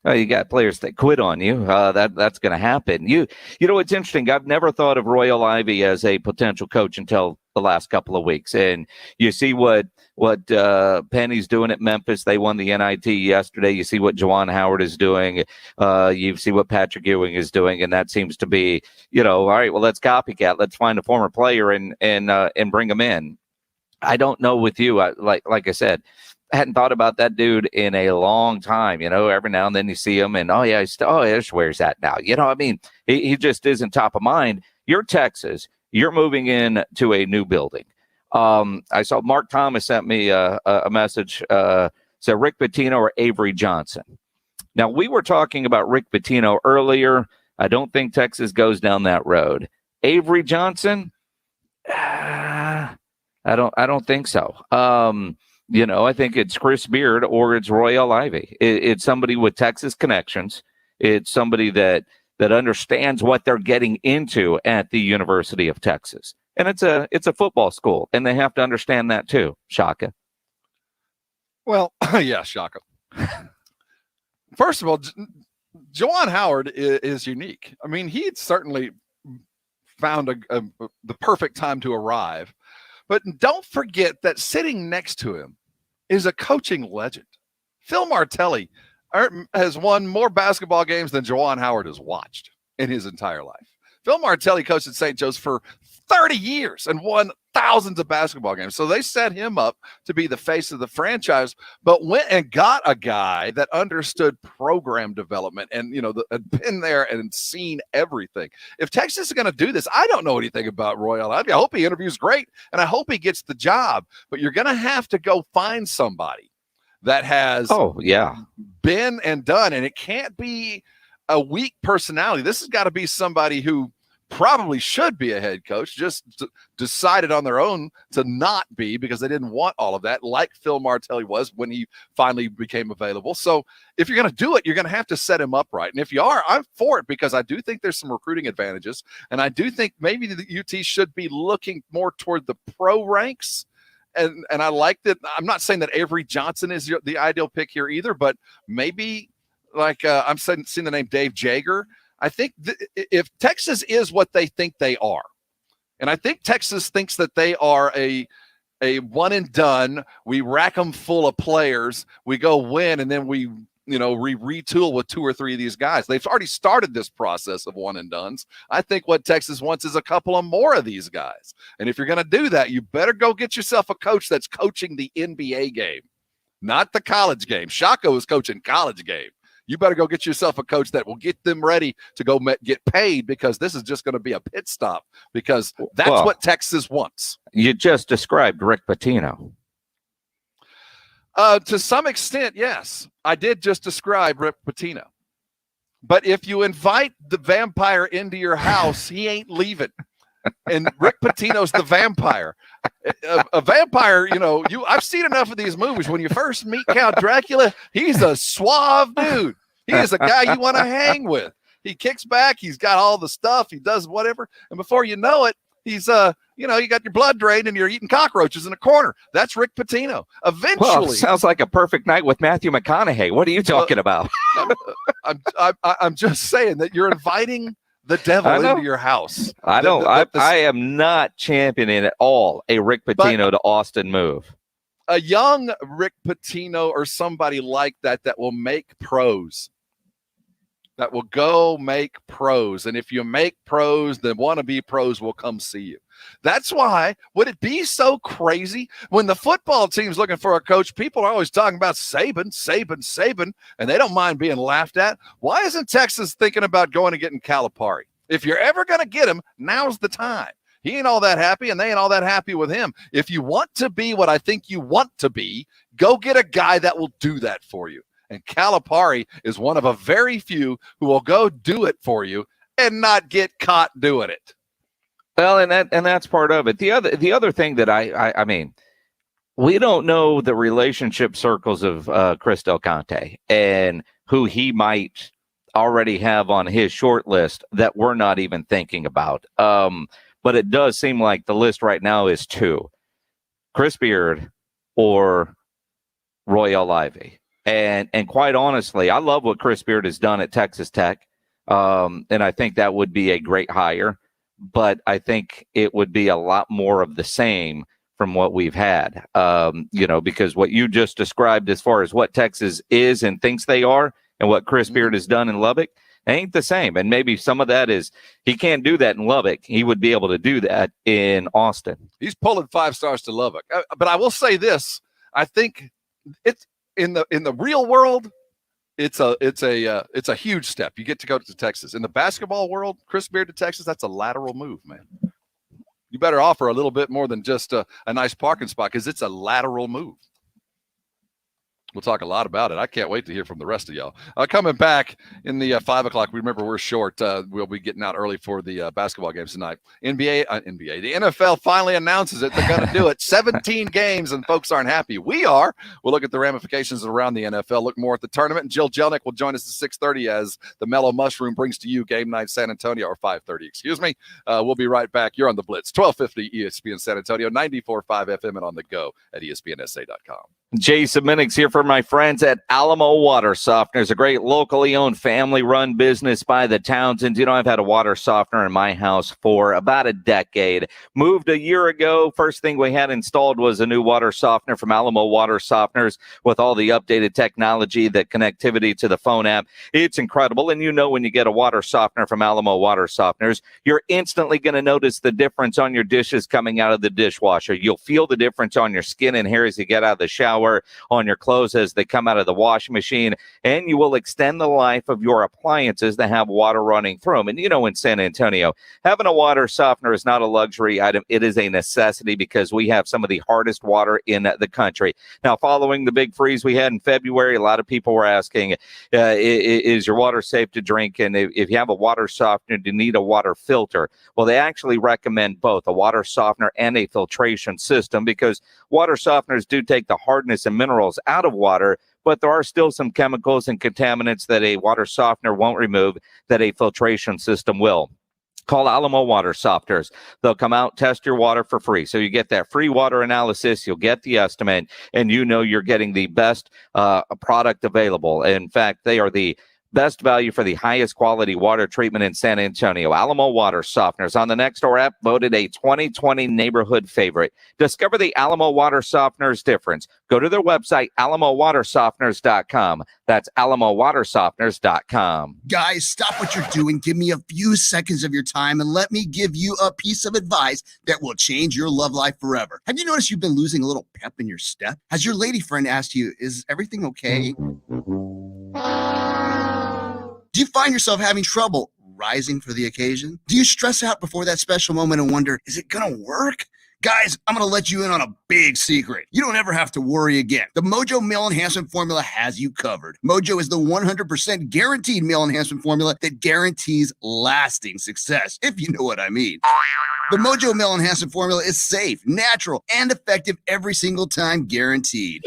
You got players that quit on you. That's going to happen. You know, it's interesting. I've never thought of Royale Ivy as a potential coach until the last couple of weeks. And you see what Penny's doing at Memphis. They won the NIT yesterday. You see what Juwan Howard is doing. You see what Patrick Ewing is doing, and that seems to be, all right. Well, let's copycat. Let's find a former player and bring him in. I don't know with you. Like I said, I hadn't thought about that dude in a long time. Every now and then you see him and, where's that now? He just isn't top of mind. You're Texas. You're moving in to a new building. I saw Mark Thomas sent me a message, said Rick Pitino or Avery Johnson. Now, we were talking about Rick Pitino earlier. I don't think Texas goes down that road. Avery Johnson, I don't think so. I think it's Chris Beard or it's Royale Ivy. It's somebody with Texas connections. It's somebody that understands what they're getting into at the University of Texas. And it's a football school, and they have to understand that too, Shaka. Well, yeah, Shaka. First of all, Juwan Howard is unique. I mean, he'd certainly found the perfect time to arrive. But don't forget that sitting next to him is a coaching legend. Phil Martelli has won more basketball games than Juwan Howard has watched in his entire life. Phil Martelli coached at St. Joe's for 30 years and won thousands of basketball games. So they set him up to be the face of the franchise, but went and got a guy that understood program development and, had been there and seen everything. If Texas is going to do this, I don't know anything about Royal Ivey. I hope he interviews great, and I hope he gets the job, but you're going to have to go find somebody that has been and done, and it can't be a weak personality. This has got to be somebody who probably should be a head coach, just decided on their own to not be because they didn't want all of that, like Phil Martelli was when he finally became available. So if you're going to do it, you're going to have to set him up right. And if you are, I'm for it because I do think there's some recruiting advantages. And I do think maybe the UT should be looking more toward the pro ranks. And I like that. I'm not saying that Avery Johnson is the ideal pick here either, but maybe like I'm seeing the name Dave Jager. I think if Texas is what they think they are, and I think Texas thinks that they are a one and done, we rack them full of players, we go win, and then we retool with 2 or 3 of these guys. They've already started this process of one and dones. I think what Texas wants is a couple of more of these guys. And if you're going to do that, you better go get yourself a coach that's coaching the NBA game, not the college game. Shako is coaching college game. You better go get yourself a coach that will get them ready to go get paid, because this is just going to be a pit stop, because that's what Texas wants. You just described Rick Pitino. To some extent, yes. I did just describe Rick Pitino. But if you invite the vampire into your house, he ain't leaving. And Rick Pitino's the vampire. A vampire, I've seen enough of these movies. When you first meet Count Dracula, he's a suave dude. He is a guy you want to hang with. He kicks back. He's got all the stuff. He does whatever. And before you know it, he's, you got your blood drained and you're eating cockroaches in a corner. That's Rick Pitino. Eventually. Sounds like a perfect night with Matthew McConaughey. What are you talking about? I'm just saying that you're inviting the devil into your house. I am not championing at all a Rick Pitino to Austin move. A young Rick Pitino or somebody like that will make pros. That will go make pros. And if you make pros, then wannabe pros will come see you. That's why, would it be so crazy when the football team's looking for a coach? People are always talking about Saban, and they don't mind being laughed at. Why isn't Texas thinking about going and getting Calipari? If you're ever going to get him, now's the time. He ain't all that happy, and they ain't all that happy with him. If you want to be what I think you want to be, go get a guy that will do that for you. And Calipari is one of a very few who will go do it for you and not get caught doing it. Well, and that's part of it. The other thing that I mean, we don't know the relationship circles of Chris Del Conte and who he might already have on his short list that we're not even thinking about. But it does seem like the list right now is 2: Chris Beard or Royal Ivey. And quite honestly, I love what Chris Beard has done at Texas Tech. And I think that would be a great hire. But I think it would be a lot more of the same from what we've had, because what you just described as far as what Texas is and thinks they are and what Chris Beard has done in Lubbock ain't the same. And maybe some of that is he can't do that in Lubbock. He would be able to do that in Austin. He's pulling 5 stars to Lubbock. But I will say this. I think it's in the real world, it's a huge step. You get to go to Texas. In the basketball world, Chris Beard to Texas, that's a lateral move, man. You better offer a little bit more than just a nice parking spot, because it's a lateral move. We'll talk a lot about it. I can't wait to hear from the rest of y'all. Coming back in the 5 o'clock, remember we're short. We'll be getting out early for the basketball games tonight. NBA, the NFL finally announces it. They're going to do it. 17 games, and folks aren't happy. We are. We'll look at the ramifications around the NFL, look more at the tournament. And Jill Jelnick will join us at 6:30 as the Mellow Mushroom brings to you Game Night San Antonio, or 5:30, excuse me. We'll be right back. You're on the Blitz, 1250 ESPN San Antonio, 94.5 FM, and on the go at ESPNSA.com. Jason Minix here for my friends at Alamo Water Softeners, a great locally owned family-run business by the Townsends. You know, I've had a water softener in my house for about a decade. Moved a year ago. First thing we had installed was a new water softener from Alamo Water Softeners with all the updated technology, the connectivity to the phone app. It's incredible. And you know, when you get a water softener from Alamo Water Softeners, you're instantly going to notice the difference on your dishes coming out of the dishwasher. You'll feel the difference on your skin and hair as you get out of the shower, on your clothes as they come out of the washing machine, and you will extend the life of your appliances that have water running through them. And you know, in San Antonio, having a water softener is not a luxury item. It is a necessity because we have some of the hardest water in the country. Now, following the big freeze we had in February, a lot of people were asking, is your water safe to drink? And if you have a water softener, do you need a water filter? Well, they actually recommend both a water softener and a filtration system, because water softeners do take the hardness and minerals out of water, but there are still some chemicals and contaminants that a water softener won't remove that a filtration system will. Call Alamo Water Softeners. They'll come out, test your water for free. So you get that free water analysis, you'll get the estimate, and you know you're getting the best product available. In fact, they are the best value for the highest quality water treatment in San Antonio. Alamo Water Softeners on the Nextdoor app, voted a 2020 neighborhood favorite. Discover the Alamo Water Softeners difference. Go to their website, alamowatersofteners.com. That's alamowatersofteners.com. Guys, stop what you're doing. Give me a few seconds of your time and let me give you a piece of advice that will change your love life forever. Have you noticed you've been losing a little pep in your step? Has your lady friend asked you, is everything okay? Do you find yourself having trouble rising for the occasion? Do you stress out before that special moment and wonder, is it gonna work? Guys, I'm gonna let you in on a big secret. You don't ever have to worry again. The Mojo Male Enhancement Formula has you covered. Mojo is the 100% guaranteed male enhancement formula that guarantees lasting success, if you know what I mean. The Mojo Male Enhancement Formula is safe, natural, and effective every single time, guaranteed.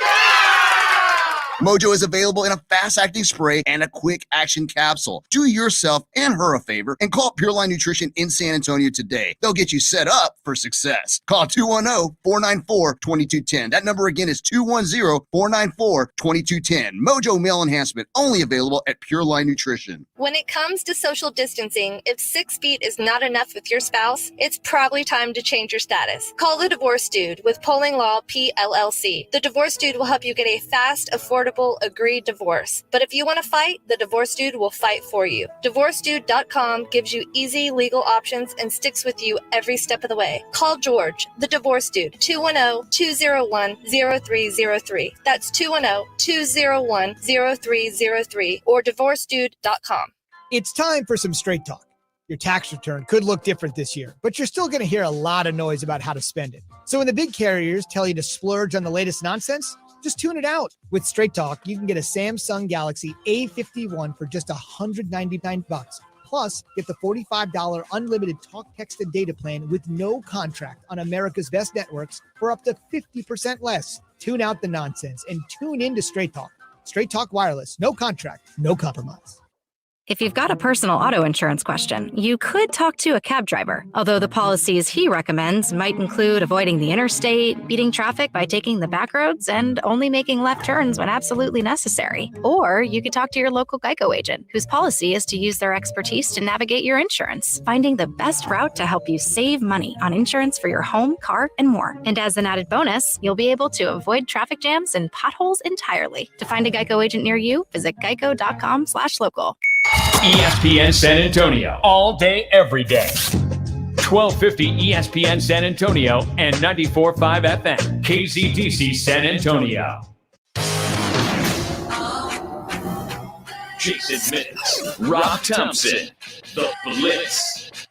Mojo is available in a fast-acting spray and a quick-action capsule. Do yourself and her a favor and call Pure Line Nutrition in San Antonio today. They'll get you set up for success. Call 210-494-2210. That number again is 210-494-2210. Mojo Male Enhancement, only available at Pure Line Nutrition. When it comes to social distancing, if 6 feet is not enough with your spouse, it's probably time to change your status. Call the Divorce Dude with Polling Law PLLC. The Divorce Dude will help you get a fast, affordable, agreed divorce. But if you want to fight, the Divorce Dude will fight for you. DivorceDude.com gives you easy legal options and sticks with you every step of the way. Call George, the Divorce Dude, 210-201-0303. That's 210-201-0303 or DivorceDude.com. It's time for some straight talk. Your tax return could look different this year, but you're still going to hear a lot of noise about how to spend it. So when the big carriers tell you to splurge on the latest nonsense, just tune it out. With Straight Talk, you can get a Samsung Galaxy A51 for just $199. Plus, get the $45 unlimited talk, text, and data plan with no contract on America's best networks for up to 50% less. Tune out the nonsense and tune in to Straight Talk. Straight Talk Wireless. No contract, no compromise. If you've got a personal auto insurance question, you could talk to a cab driver, although the policies he recommends might include avoiding the interstate, beating traffic by taking the back roads, and only making left turns when absolutely necessary. Or you could talk to your local Geico agent, whose policy is to use their expertise to navigate your insurance, finding the best route to help you save money on insurance for your home, car, and more. And as an added bonus, you'll be able to avoid traffic jams and potholes entirely. To find a Geico agent near you, visit geico.com/local. ESPN San Antonio, all day, every day. 1250 ESPN San Antonio and 94.5 FM, KZDC San Antonio. Jason Minix, Rob Thompson, The Blitz.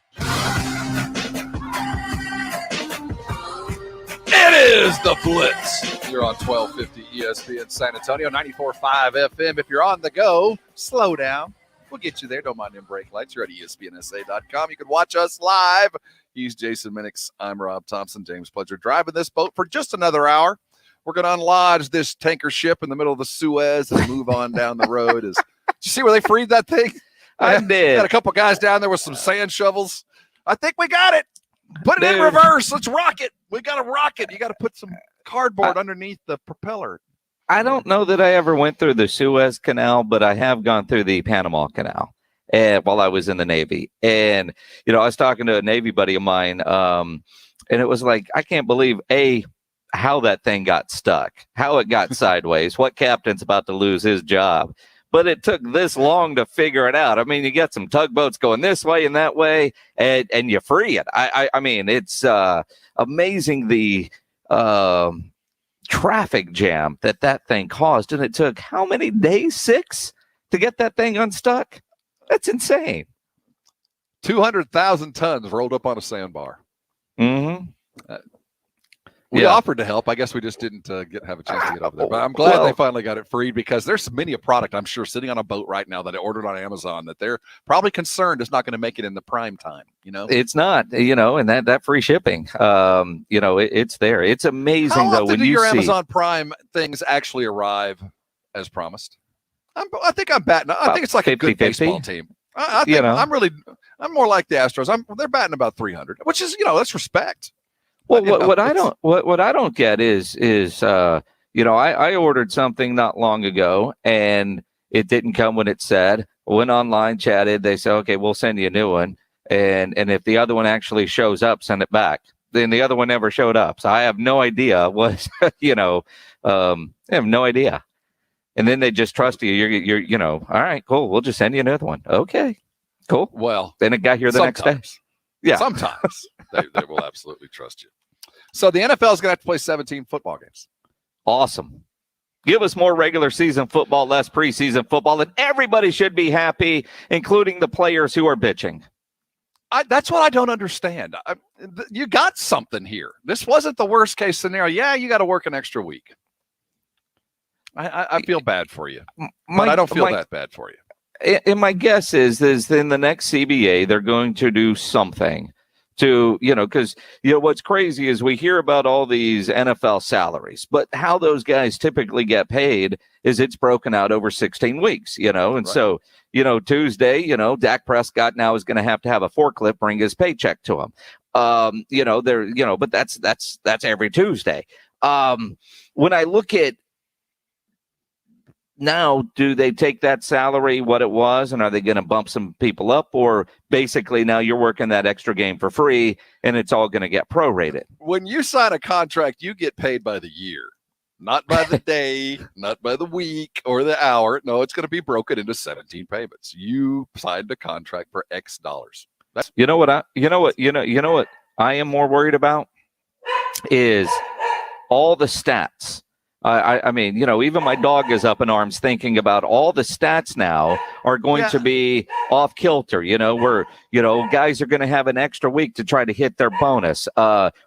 It is The Blitz. You're on 1250 ESPN San Antonio, 94.5 FM. If you're on the go, slow down. We'll get you there. Don't mind them brake lights. You're at ESPNSA.com. You can watch us live. He's Jason Minix. I'm Rob Thompson. James Pledger driving this boat for just another hour. We're going to unlodge this tanker ship in the middle of the Suez and move on down the road. Did you see where they freed that thing? I did. Got a couple guys down there with some sand shovels. I think we got it. Put it in reverse. Let's rock it. We got to rock it. You got to put some cardboard underneath the propeller. I don't know that I ever went through the Suez Canal, but I have gone through the Panama Canal while I was in the Navy. And, I was talking to a Navy buddy of mine, and it was like, I can't believe, how that thing got stuck, how it got sideways, what captain's about to lose his job. But it took this long to figure it out. I mean, you got some tugboats going this way and that way, and you free it. I mean, it's amazing the traffic jam that thing caused, and it took how many days? 6 to get that thing unstuck. That's insane. 200,000 tons rolled up on a sandbar. Mm-hmm. We offered to help. I guess we just didn't have a chance to get over there. But I'm glad they finally got it freed, because there's many a product, I'm sure, sitting on a boat right now that I ordered on Amazon that they're probably concerned is not going to make it in the prime time. It's not, and that free shipping, it's there. It's amazing, How though, often when do you your see Amazon Prime things actually arrive as promised? I think I'm batting. I think it's like 50-50. A good baseball team. I think I'm more like the Astros. They're batting about 300, which is, that's respect. Well, what I don't get is I ordered something not long ago and it didn't come when it said. Went online, chatted. They said, okay, we'll send you a new one, and if the other one actually shows up, send it back. Then the other one never showed up, so I have no idea what I have no idea. And then they just trust you. You're all right, cool. We'll just send you another one. Okay, cool. Well, then it got here the next day. Yeah, sometimes they will absolutely trust you. So the NFL is going to have to play 17 football games. Awesome. Give us more regular season football, less preseason football, and everybody should be happy, including the players who are bitching. That's what I don't understand. You got something here. This wasn't the worst case scenario. Yeah, you got to work an extra week. I feel bad for you, but I don't feel that bad for you. And my guess is in the next CBA, they're going to do something to, because, what's crazy is we hear about all these NFL salaries, but how those guys typically get paid is it's broken out over 16 weeks, and right. So, Tuesday, Dak Prescott now is going to have a forklift bring his paycheck to him. But that's every Tuesday. When I look at now, do they take that salary, what it was, and are they going to bump some people up? Or basically now you're working that extra game for free and it's all going to get prorated? When you sign a contract, you get paid by the year, not by the day, not by the week or the hour. No, it's going to be broken into 17 payments. You signed a contract for X dollars. You know what I am more worried about is all the stats. I mean, even my dog is up in arms thinking about all the stats now are going to be off kilter. Where, guys are going to have an extra week to try to hit their bonus.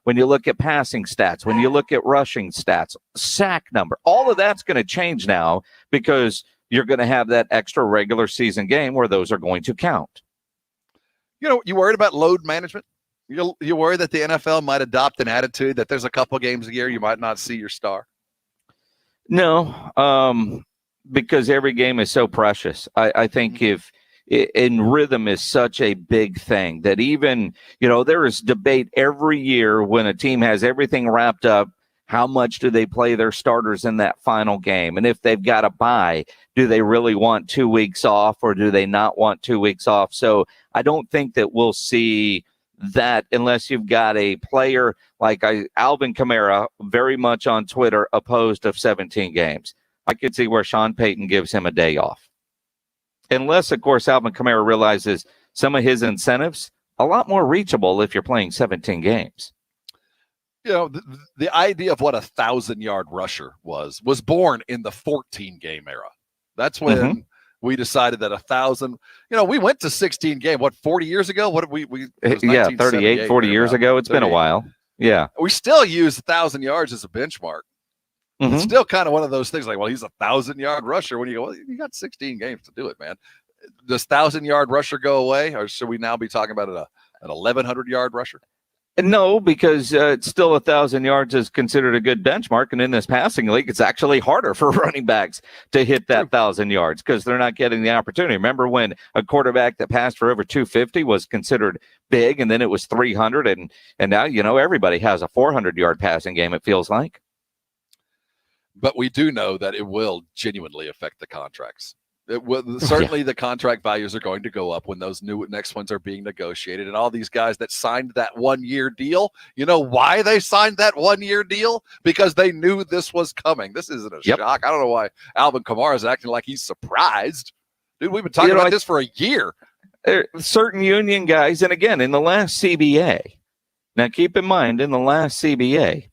When you look at passing stats, when you look at rushing stats, sack number, all of that's going to change now because you're going to have that extra regular season game where those are going to count. You worried about load management? You worry that the NFL might adopt an attitude that there's a couple games a year you might not see your star? No, because every game is so precious. I think in rhythm is such a big thing that even, there is debate every year when a team has everything wrapped up. How much do they play their starters in that final game? And if they've got a bye, do they really want 2 weeks off or do they not want 2 weeks off? So I don't think that we'll see that unless you've got a player like Alvin Kamara, very much on Twitter, opposed of 17 games. I could see where Sean Payton gives him a day off. Unless, of course, Alvin Kamara realizes some of his incentives a lot more reachable if you're playing 17 games. The idea of what 1,000-yard rusher was born in the 14-game era. That's when we decided that 1,000, we went to 16 game. What, 40 years ago? What did we 38, 40 years ago. It's been a while. Yeah. We still use 1,000 yards as a benchmark. It's still kind of one of those things like, well, he's 1,000-yard rusher. When you go, well, you got 16 games to do it, man. Does 1,000-yard rusher go away? Or should we now be talking about an 1,100-yard rusher? No, because it's still 1,000 yards is considered a good benchmark. And in this passing league, it's actually harder for running backs to hit that 1,000 yards because they're not getting the opportunity. Remember when a quarterback that passed for over 250 was considered big and then it was 300 and now, everybody has a 400-yard passing game, it feels like. but we do know that it will genuinely affect the contracts. It will, certainly the contract values are going to go up when those next ones are being negotiated. And all these guys that signed that 1-year deal, you know why they signed that 1-year deal? Because they knew this was coming. This isn't a shock. I don't know why Alvin Kamara is acting like he's surprised. Dude, we've been talking about this for a year. Certain union guys, and again, in the last CBA, now keep in mind, in the last CBA,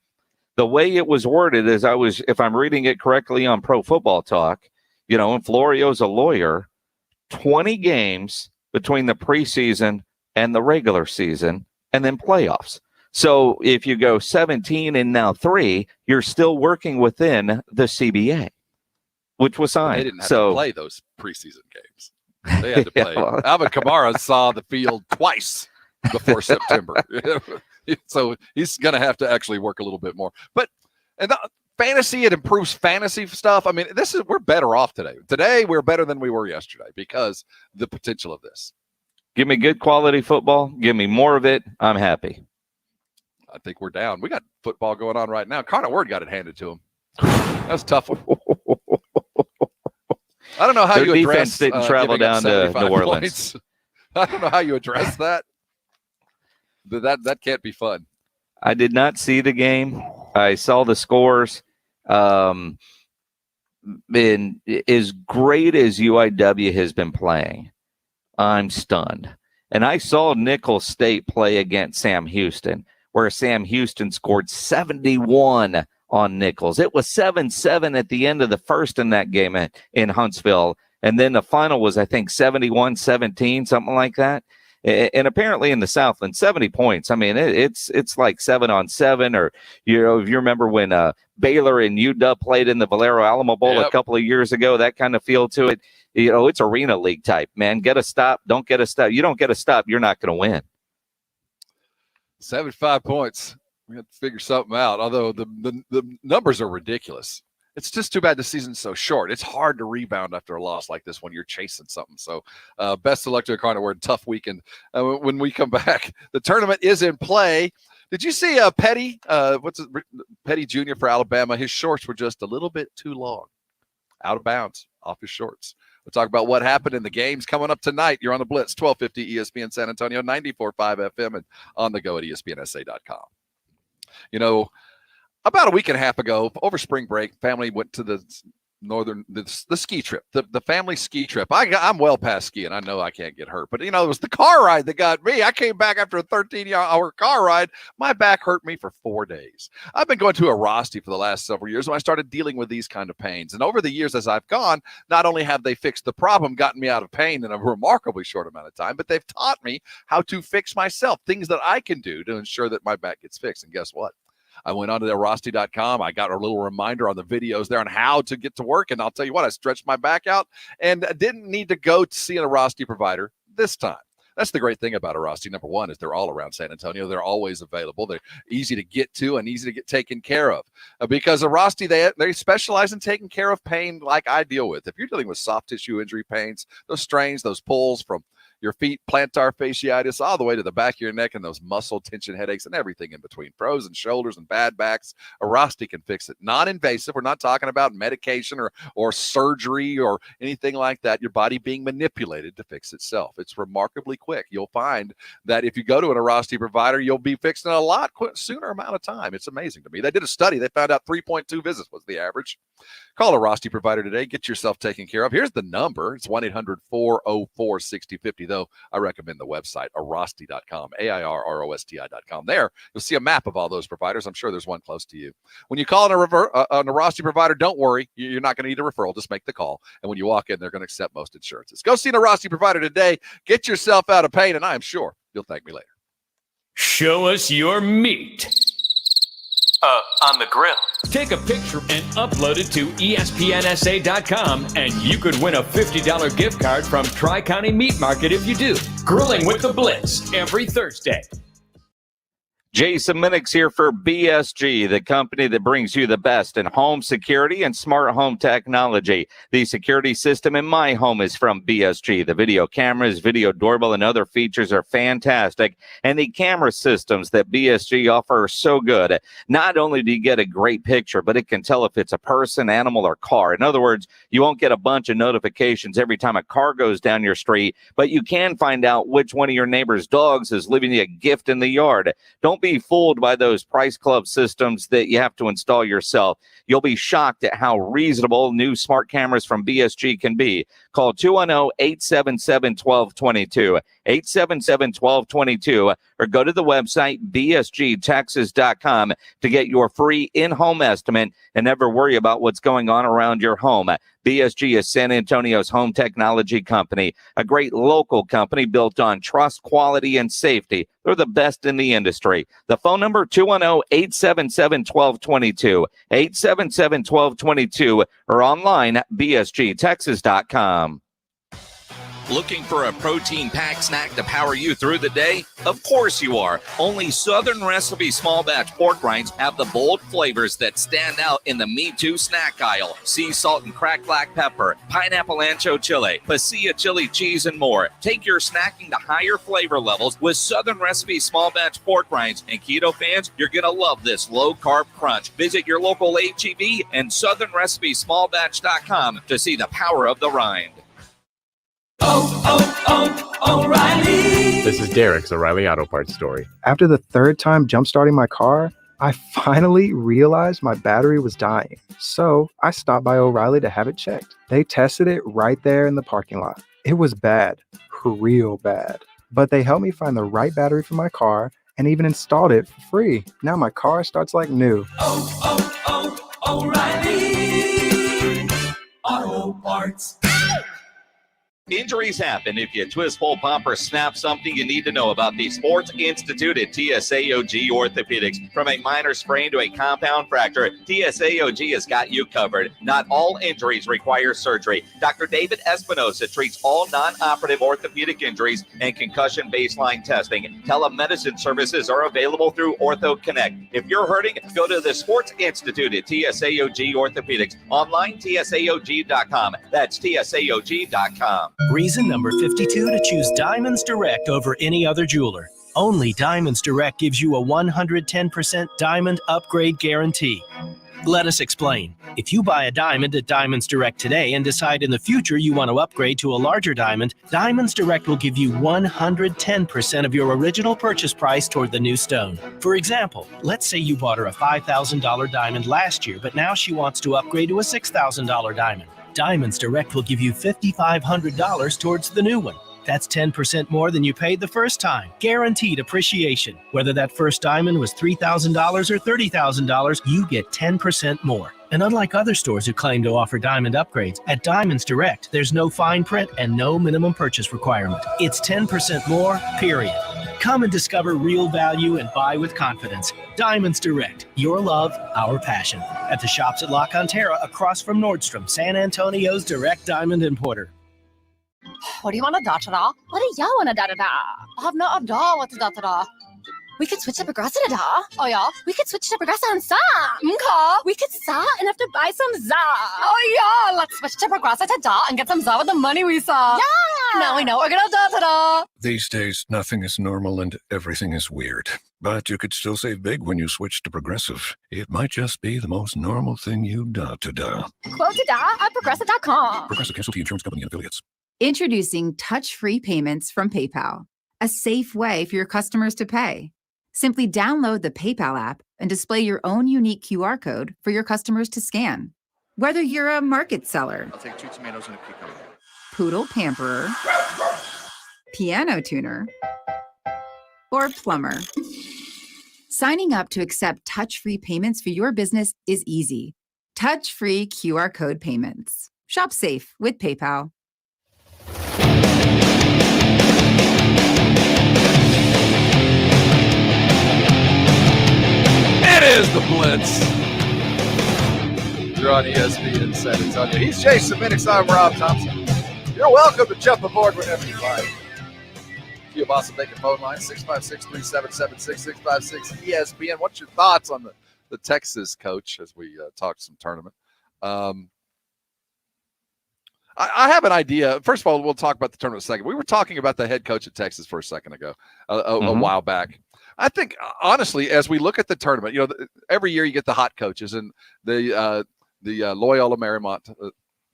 the way it was worded is if I'm reading it correctly on Pro Football Talk, you know, and Florio's a lawyer, 20 games between the preseason and the regular season, and then playoffs. So if you go 17 and now 3, you're still working within the CBA, which was signed. They didn't have to play those preseason games. They had to play. Alvin Kamara saw the field twice before September. So he's going to have to actually work a little bit more. But fantasy, it improves fantasy stuff. I mean, we're better off today. Today, we're better than we were yesterday because the potential of this. Give me good quality football. Give me more of it. I'm happy. I think we're down. We got football going on right now. Connor Word got it handed to him. That's a tough one. I don't know how you address defense didn't travel down to New Orleans. Points. I don't know how you address that. That can't be fun. I did not see the game. I saw the scores. And as great as UIW has been playing, I'm stunned. And I saw Nicholls State play against Sam Houston, where Sam Houston scored 71 on Nicholls. It was 7-7 at the end of the first in that game in Huntsville. And then the final was, I think, 71-17, something like that. And apparently in the Southland, 70 points. I mean, it's like 7-on-7, or, you know, if you remember when Baylor and UW played in the Valero Alamo Bowl a couple of years ago, that kind of feel to it. You know, it's arena league type, man. Get a stop. Don't get a stop. You don't get a stop, you're not going to win. 75 points. We have to figure something out. Although the numbers are ridiculous. It's just too bad the season's so short. It's hard to rebound after a loss like this when you're chasing something. So best of luck to Connor Word. Tough weekend. When we come back, the tournament is in play. Did you see Petty? Petty Jr. for Alabama? His shorts were just a little bit too long. Out of bounds, off his shorts. We'll talk about what happened in the games coming up tonight. You're on the Blitz, 1250 ESPN San Antonio, 94.5 FM, and on the go at ESPNSA.com. You know, about a week and a half ago, over spring break, family went to the ski trip, the family ski trip. I'm well past skiing. I know I can't get hurt, but, you know, it was the car ride that got me. I came back after a 13-hour car ride. My back hurt me for 4 days. I've been going to a Rosti for the last several years when I started dealing with these kind of pains. And over the years as I've gone, not only have they fixed the problem, gotten me out of pain in a remarkably short amount of time, but they've taught me how to fix myself, things that I can do to ensure that my back gets fixed. And guess what? I went on to Rosti.com. I got a little reminder on the videos there on how to get to work. And I'll tell you what, I stretched my back out and didn't need to go to see a Rosti provider this time. That's the great thing about a Rosti. Number one is they're all around San Antonio. They're always available. They're easy to get to and easy to get taken care of. Because a Rosti, they specialize in taking care of pain like I deal with. If you're dealing with soft tissue injury pains, those strains, those pulls from your feet, plantar fasciitis, all the way to the back of your neck, and those muscle tension headaches and everything in between, frozen shoulders and bad backs, a Rosti can fix it. Non-invasive. We're not talking about medication or surgery or anything like that. Your body being manipulated to fix itself. It's remarkably quick. You'll find that if you go to an Rosti provider, you'll be fixed in a lot sooner amount of time. It's amazing to me. They did a study. They found out 3.2 visits was the average. Call a Rosti provider today. Get yourself taken care of. Here's the number. It's 1-800-404-6050. Though I recommend the website, Arosti.com, AIRROSTI.com. There, you'll see a map of all those providers. I'm sure there's one close to you. When you call on a Rosti provider, don't worry. You're not going to need a referral. Just make the call. And when you walk in, they're going to accept most insurances. Go see a Rosti provider today. Get yourself out of pain, and I am sure you'll thank me later. Show us your meat. On the grill. Take a picture and upload it to ESPNSA.com, and you could win a $50 gift card from Tri-County Meat Market if you do. Grilling with the Blitz every Thursday. Jason Minix here for BSG, the company that brings you the best in home security and smart home technology. The security system in my home is from BSG. The video cameras, video doorbell, and other features are fantastic. And the camera systems that BSG offer are so good. Not only do you get a great picture, but it can tell if it's a person, animal, or car. In other words, you won't get a bunch of notifications every time a car goes down your street, but you can find out which one of your neighbor's dogs is leaving you a gift in the yard. Don't be fooled by those price club systems that you have to install yourself. You'll be shocked at how reasonable new smart cameras from BSG can be. Call 210-877-1222, 877-1222, or go to the website bsgtexas.com to get your free in-home estimate and never worry about what's going on around your home. BSG is San Antonio's home technology company, a great local company built on trust, quality, and safety. They're the best in the industry. The phone number, 210-877-1222, 877-1222, or online, bsgtexas.com. Looking for a protein-packed snack to power you through the day? Of course you are. Only Southern Recipe small batch pork rinds have the bold flavors that stand out in the Me Too snack aisle. Sea salt and cracked black pepper, pineapple ancho chili, pasilla chili cheese, and more. Take your snacking to higher flavor levels with Southern Recipe small batch pork rinds. And keto fans, you're going to love this low-carb crunch. Visit your local H-E-B and southernrecipesmallbatch.com to see the power of the rind. O'Reilly. This is Derek's O'Reilly Auto Parts story. After the third time jump-starting my car, I finally realized my battery was dying. So I stopped by O'Reilly to have it checked. They tested it right there in the parking lot. It was bad, real bad. But they helped me find the right battery for my car and even installed it for free. Now my car starts like new. O'Reilly Auto Parts. Injuries happen. If you twist, pull, pump, or snap something, you need to know about the Sports Institute at TSAOG Orthopedics. From a minor sprain to a compound fracture, TSAOG has got you covered. Not all injuries require surgery. Dr. David Espinosa treats all non-operative orthopedic injuries and concussion baseline testing. Telemedicine services are available through Ortho Connect. If you're hurting, go to the Sports Institute at TSAOG Orthopedics. Online, TSAOG.com. That's TSAOG.com. Reason number 52 to choose Diamonds Direct over any other jeweler. Only Diamonds Direct gives you a 110% diamond upgrade guarantee. Let us explain. If you buy a diamond at Diamonds Direct today and decide in the future you want to upgrade to a larger diamond, Diamonds Direct will give you 110% of your original purchase price toward the new stone. For example, let's say you bought her a $5,000 diamond last year, but now she wants to upgrade to a $6,000 diamond. Diamonds Direct will give you $5,500 towards the new one. That's 10% more than you paid the first time. Guaranteed appreciation. Whether that first diamond was $3,000 or $30,000, you get 10% more. And unlike other stores who claim to offer diamond upgrades, at Diamonds Direct, there's no fine print and no minimum purchase requirement. It's 10% more, period. Come and discover real value and buy with confidence. Diamonds Direct, your love, our passion. At the shops at La Cantera across from Nordstrom, San Antonio's direct diamond importer. What do you want to da-da-da? What do y'all want to da-da-da? I have no idea what to da-da-da. We could switch to Progressive da. Oh yeah? We could switch to Progressive and sa. Okay. We could sa and have to buy some za. Oh yeah, let's switch to Progressive da and get some za with the money we saw. Yeah! Now we know we're gonna da-da-da. These days, nothing is normal and everything is weird. But you could still save big when you switch to Progressive. It might just be the most normal thing you da-da-da. Quote da at Progressive.com. Progressive Casualty Insurance Company and Affiliates. Introducing touch-free payments from PayPal, a safe way for your customers to pay. Simply download the PayPal app and display your own unique QR code for your customers to scan. Whether you're a market seller, I'll take 2 tomatoes and a cucumber. poodle pamperer, piano tuner, or plumber. Signing up to accept touch-free payments for your business is easy. Touch-free QR code payments. Shop safe with PayPal. It is the Blitz. You're on ESPN San Antonio. He's Jason Minix. I'm Rob Thompson. You're welcome to jump aboard whenever you like. Kielbasa Bacon phone line, 656-377-7656 ESPN. What's your thoughts on the Texas coach as we talk some tournament? I have an idea. First of all, we'll talk about the tournament in a second. We were talking about the head coach at Texas for a second ago, a while back. I think, honestly, as we look at the tournament, every year you get the hot coaches, and the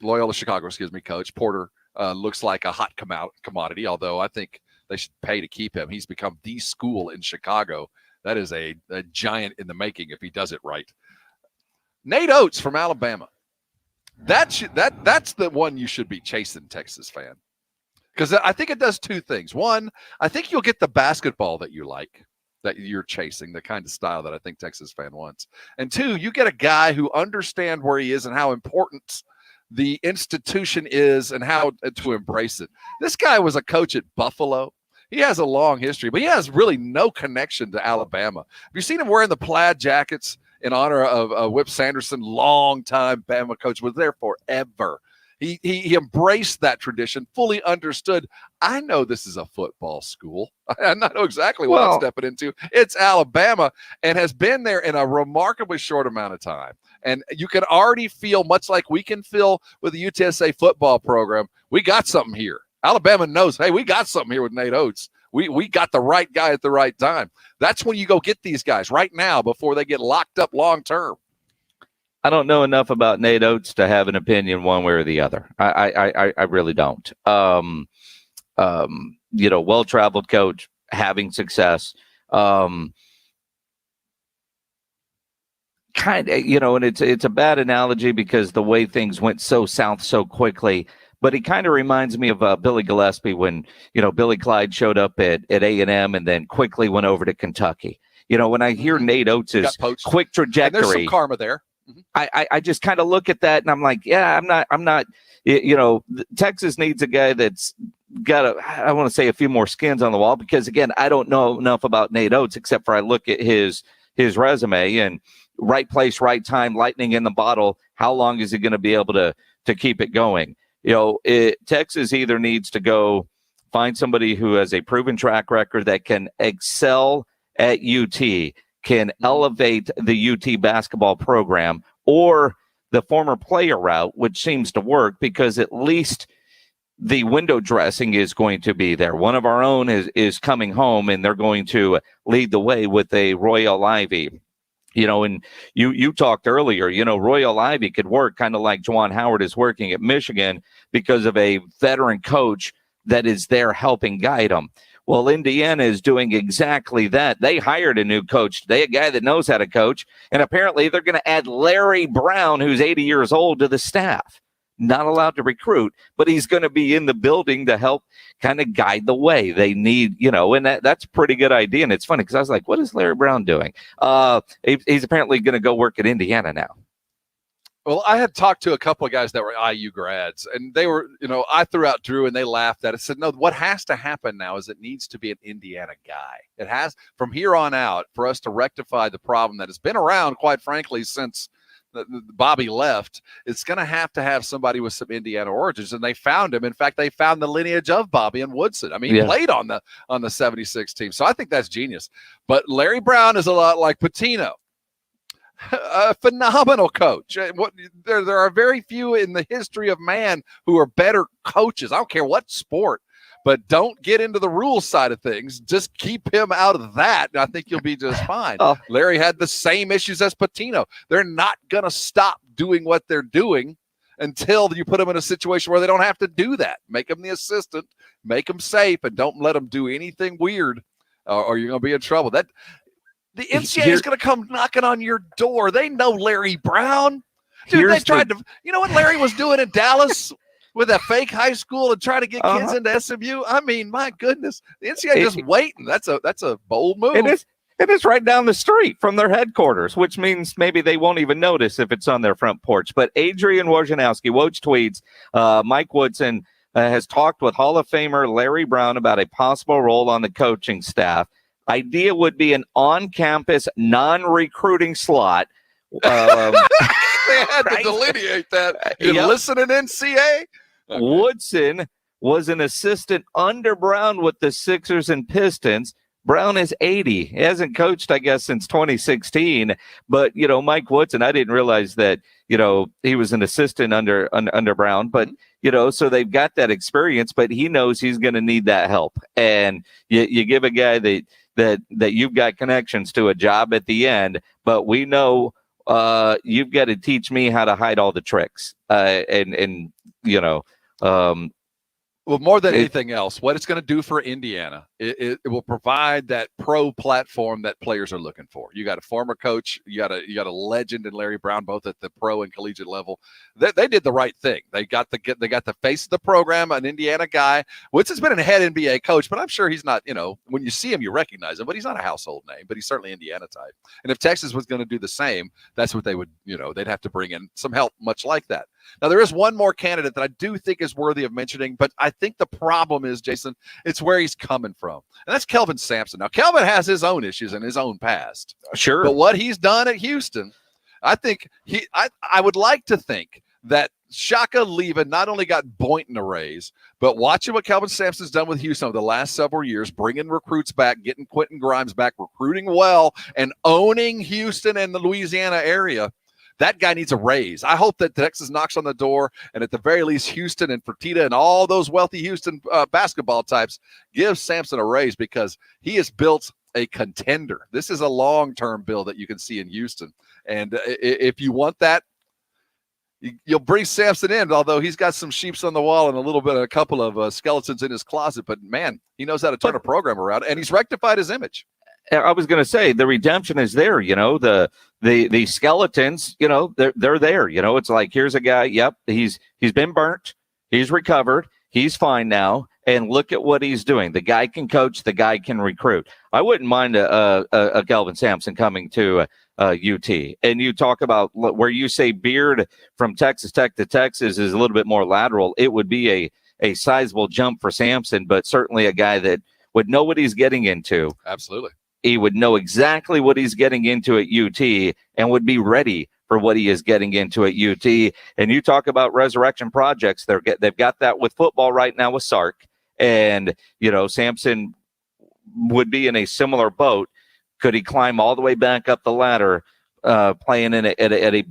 Loyola Chicago, coach Porter looks like a hot commodity, although I think they should pay to keep him. He's become the school in Chicago. That is a giant in the making if he does it right. Nate Oates from Alabama. That's the one you should be chasing, Texas fan, because I think it does two things. One, I think you'll get the basketball that you like, that you're chasing, the kind of style that I think Texas fan wants. And two, you get a guy who understands where he is and how important the institution is and how to embrace it. This guy was a coach at Buffalo. He has a long history, but he has really no connection to Alabama. Have you seen him wearing the plaid jackets in honor of Whip Sanderson? Long-time Bama coach, was there forever. He embraced that tradition, fully understood. I know this is a football school. I know exactly what I'm stepping into. It's Alabama, and has been there in a remarkably short amount of time. And you can already feel, much like we can feel with the UTSA football program, we got something here. Alabama knows, hey, we got something here with Nate Oates. We got the right guy at the right time. That's when you go get these guys right now before they get locked up long term. I don't know enough about Nate Oates to have an opinion one way or the other. I really don't. Well-traveled coach, having success. And it's a bad analogy because the way things went so south so quickly. But he kind of reminds me of Billy Gillispie when, Billy Clyde showed up at A&M and then quickly went over to Kentucky. When I hear Nate Oates' quick trajectory, and there's some karma there. I just kind of look at that and I'm like, yeah, I'm not, Texas needs a guy that's got I want to say a few more skins on the wall, because again, I don't know enough about Nate Oates except for I look at his resume and right place, right time, lightning in the bottle. How long is he going to be able to keep it going? Texas either needs to go find somebody who has a proven track record that can excel at UT, can elevate the UT basketball program, or the former player route, which seems to work because at least the window dressing is going to be there. One of our own is coming home, and they're going to lead the way with a Royal Ivy. And you talked earlier, Royal Ivy could work kind of like Juwan Howard is working at Michigan because of a veteran coach that is there helping guide them. Well, Indiana is doing exactly that. They hired a new coach today, a guy that knows how to coach, and apparently they're going to add Larry Brown, who's 80 years old, to the staff. Not allowed to recruit, but he's going to be in the building to help kind of guide the way. They need, and that's a pretty good idea. And it's funny because I was like, what is Larry Brown doing? He's apparently going to go work at Indiana now. Well, I had talked to a couple of guys that were IU grads, and they were, I threw out Drew and they laughed at it. I said, no, what has to happen now is it needs to be an Indiana guy. It has, from here on out, for us to rectify the problem that has been around, quite frankly, since Bobby left. It's going to have somebody with some Indiana origins, and they found him. In fact, they found the lineage of Bobby and Woodson. I mean, he played on the 76 team, so I think that's genius. But Larry Brown is a lot like Pitino. A phenomenal coach. There are very few in the history of man who are better coaches. I don't care what sport, but don't get into the rules side of things. Just keep him out of that, and I think you'll be just fine. Larry had the same issues as Pitino. They're not going to stop doing what they're doing until you put them in a situation where they don't have to do that. Make them the assistant, make them safe, and don't let them do anything weird, or you're going to be in trouble. The NCAA is going to come knocking on your door. They know Larry Brown. Dude, they tried to, what Larry was doing in Dallas with a fake high school and trying to get kids into SMU? I mean, my goodness. The NCAA just waiting. That's a bold move. It is right down the street from their headquarters, which means maybe they won't even notice if it's on their front porch. But Adrian Wojnarowski, Woj tweets, Mike Woodson has talked with Hall of Famer Larry Brown about a possible role on the coaching staff. Idea would be an on-campus, non-recruiting slot. They had to delineate that. You listening, NCAA? Woodson was an assistant under Brown with the Sixers and Pistons. Brown is 80. He hasn't coached, I guess, since 2016. But, Mike Woodson, I didn't realize that, he was an assistant under Brown. But, so they've got that experience, but he knows he's going to need that help. And you give a guy that you've got connections to a job at the end, but we know you've got to teach me how to hide all the tricks. Well, more than anything else, what it's going to do for Indiana, it will provide that pro platform that players are looking for. You got a former coach, you got a legend in Larry Brown, both at the pro and collegiate level. They did the right thing. They got the face of the program, an Indiana guy. Woodson's been a head NBA coach, but I'm sure he's not. When you see him, you recognize him, but he's not a household name. But he's certainly Indiana type. And if Texas was going to do the same, that's what they would. They'd have to bring in some help, much like that. Now, there is one more candidate that I do think is worthy of mentioning, but I think the problem is, Jason, it's where he's coming from. And that's Kelvin Sampson. Now, Kelvin has his own issues and his own past. Sure. But what he's done at Houston, I think I would like to think that Shaka leaving not only got Boynton a raise, but watching what Kelvin Sampson's done with Houston over the last several years, bringing recruits back, getting Quentin Grimes back, recruiting well, and owning Houston and the Louisiana area. That guy needs a raise. I hope that Texas knocks on the door, and at the very least, Houston and Fertitta and all those wealthy Houston basketball types give Sampson a raise, because he has built a contender. This is a long-term build that you can see in Houston. And if you want that, you'll bring Sampson in, although he's got some sheeps on the wall and a couple of skeletons in his closet. But, man, he knows how to turn a program around, and he's rectified his image. I was going to say the redemption is there, the skeletons, they're there, it's like, here's a guy. Yep. He's been burnt. He's recovered. He's fine now. And look at what he's doing. The guy can coach. The guy can recruit. I wouldn't mind a Kelvin Sampson coming to UT. And you talk about where you say Beard from Texas Tech to Texas is a little bit more lateral. It would be a sizable jump for Sampson, but certainly a guy that would know what he's getting into. Absolutely. He would know exactly what he's getting into at UT and would be ready for what he is getting into at UT. And you talk about resurrection projects. They've got that with football right now with Sark. And, Sampson would be in a similar boat. Could he climb all the way back up the ladder, playing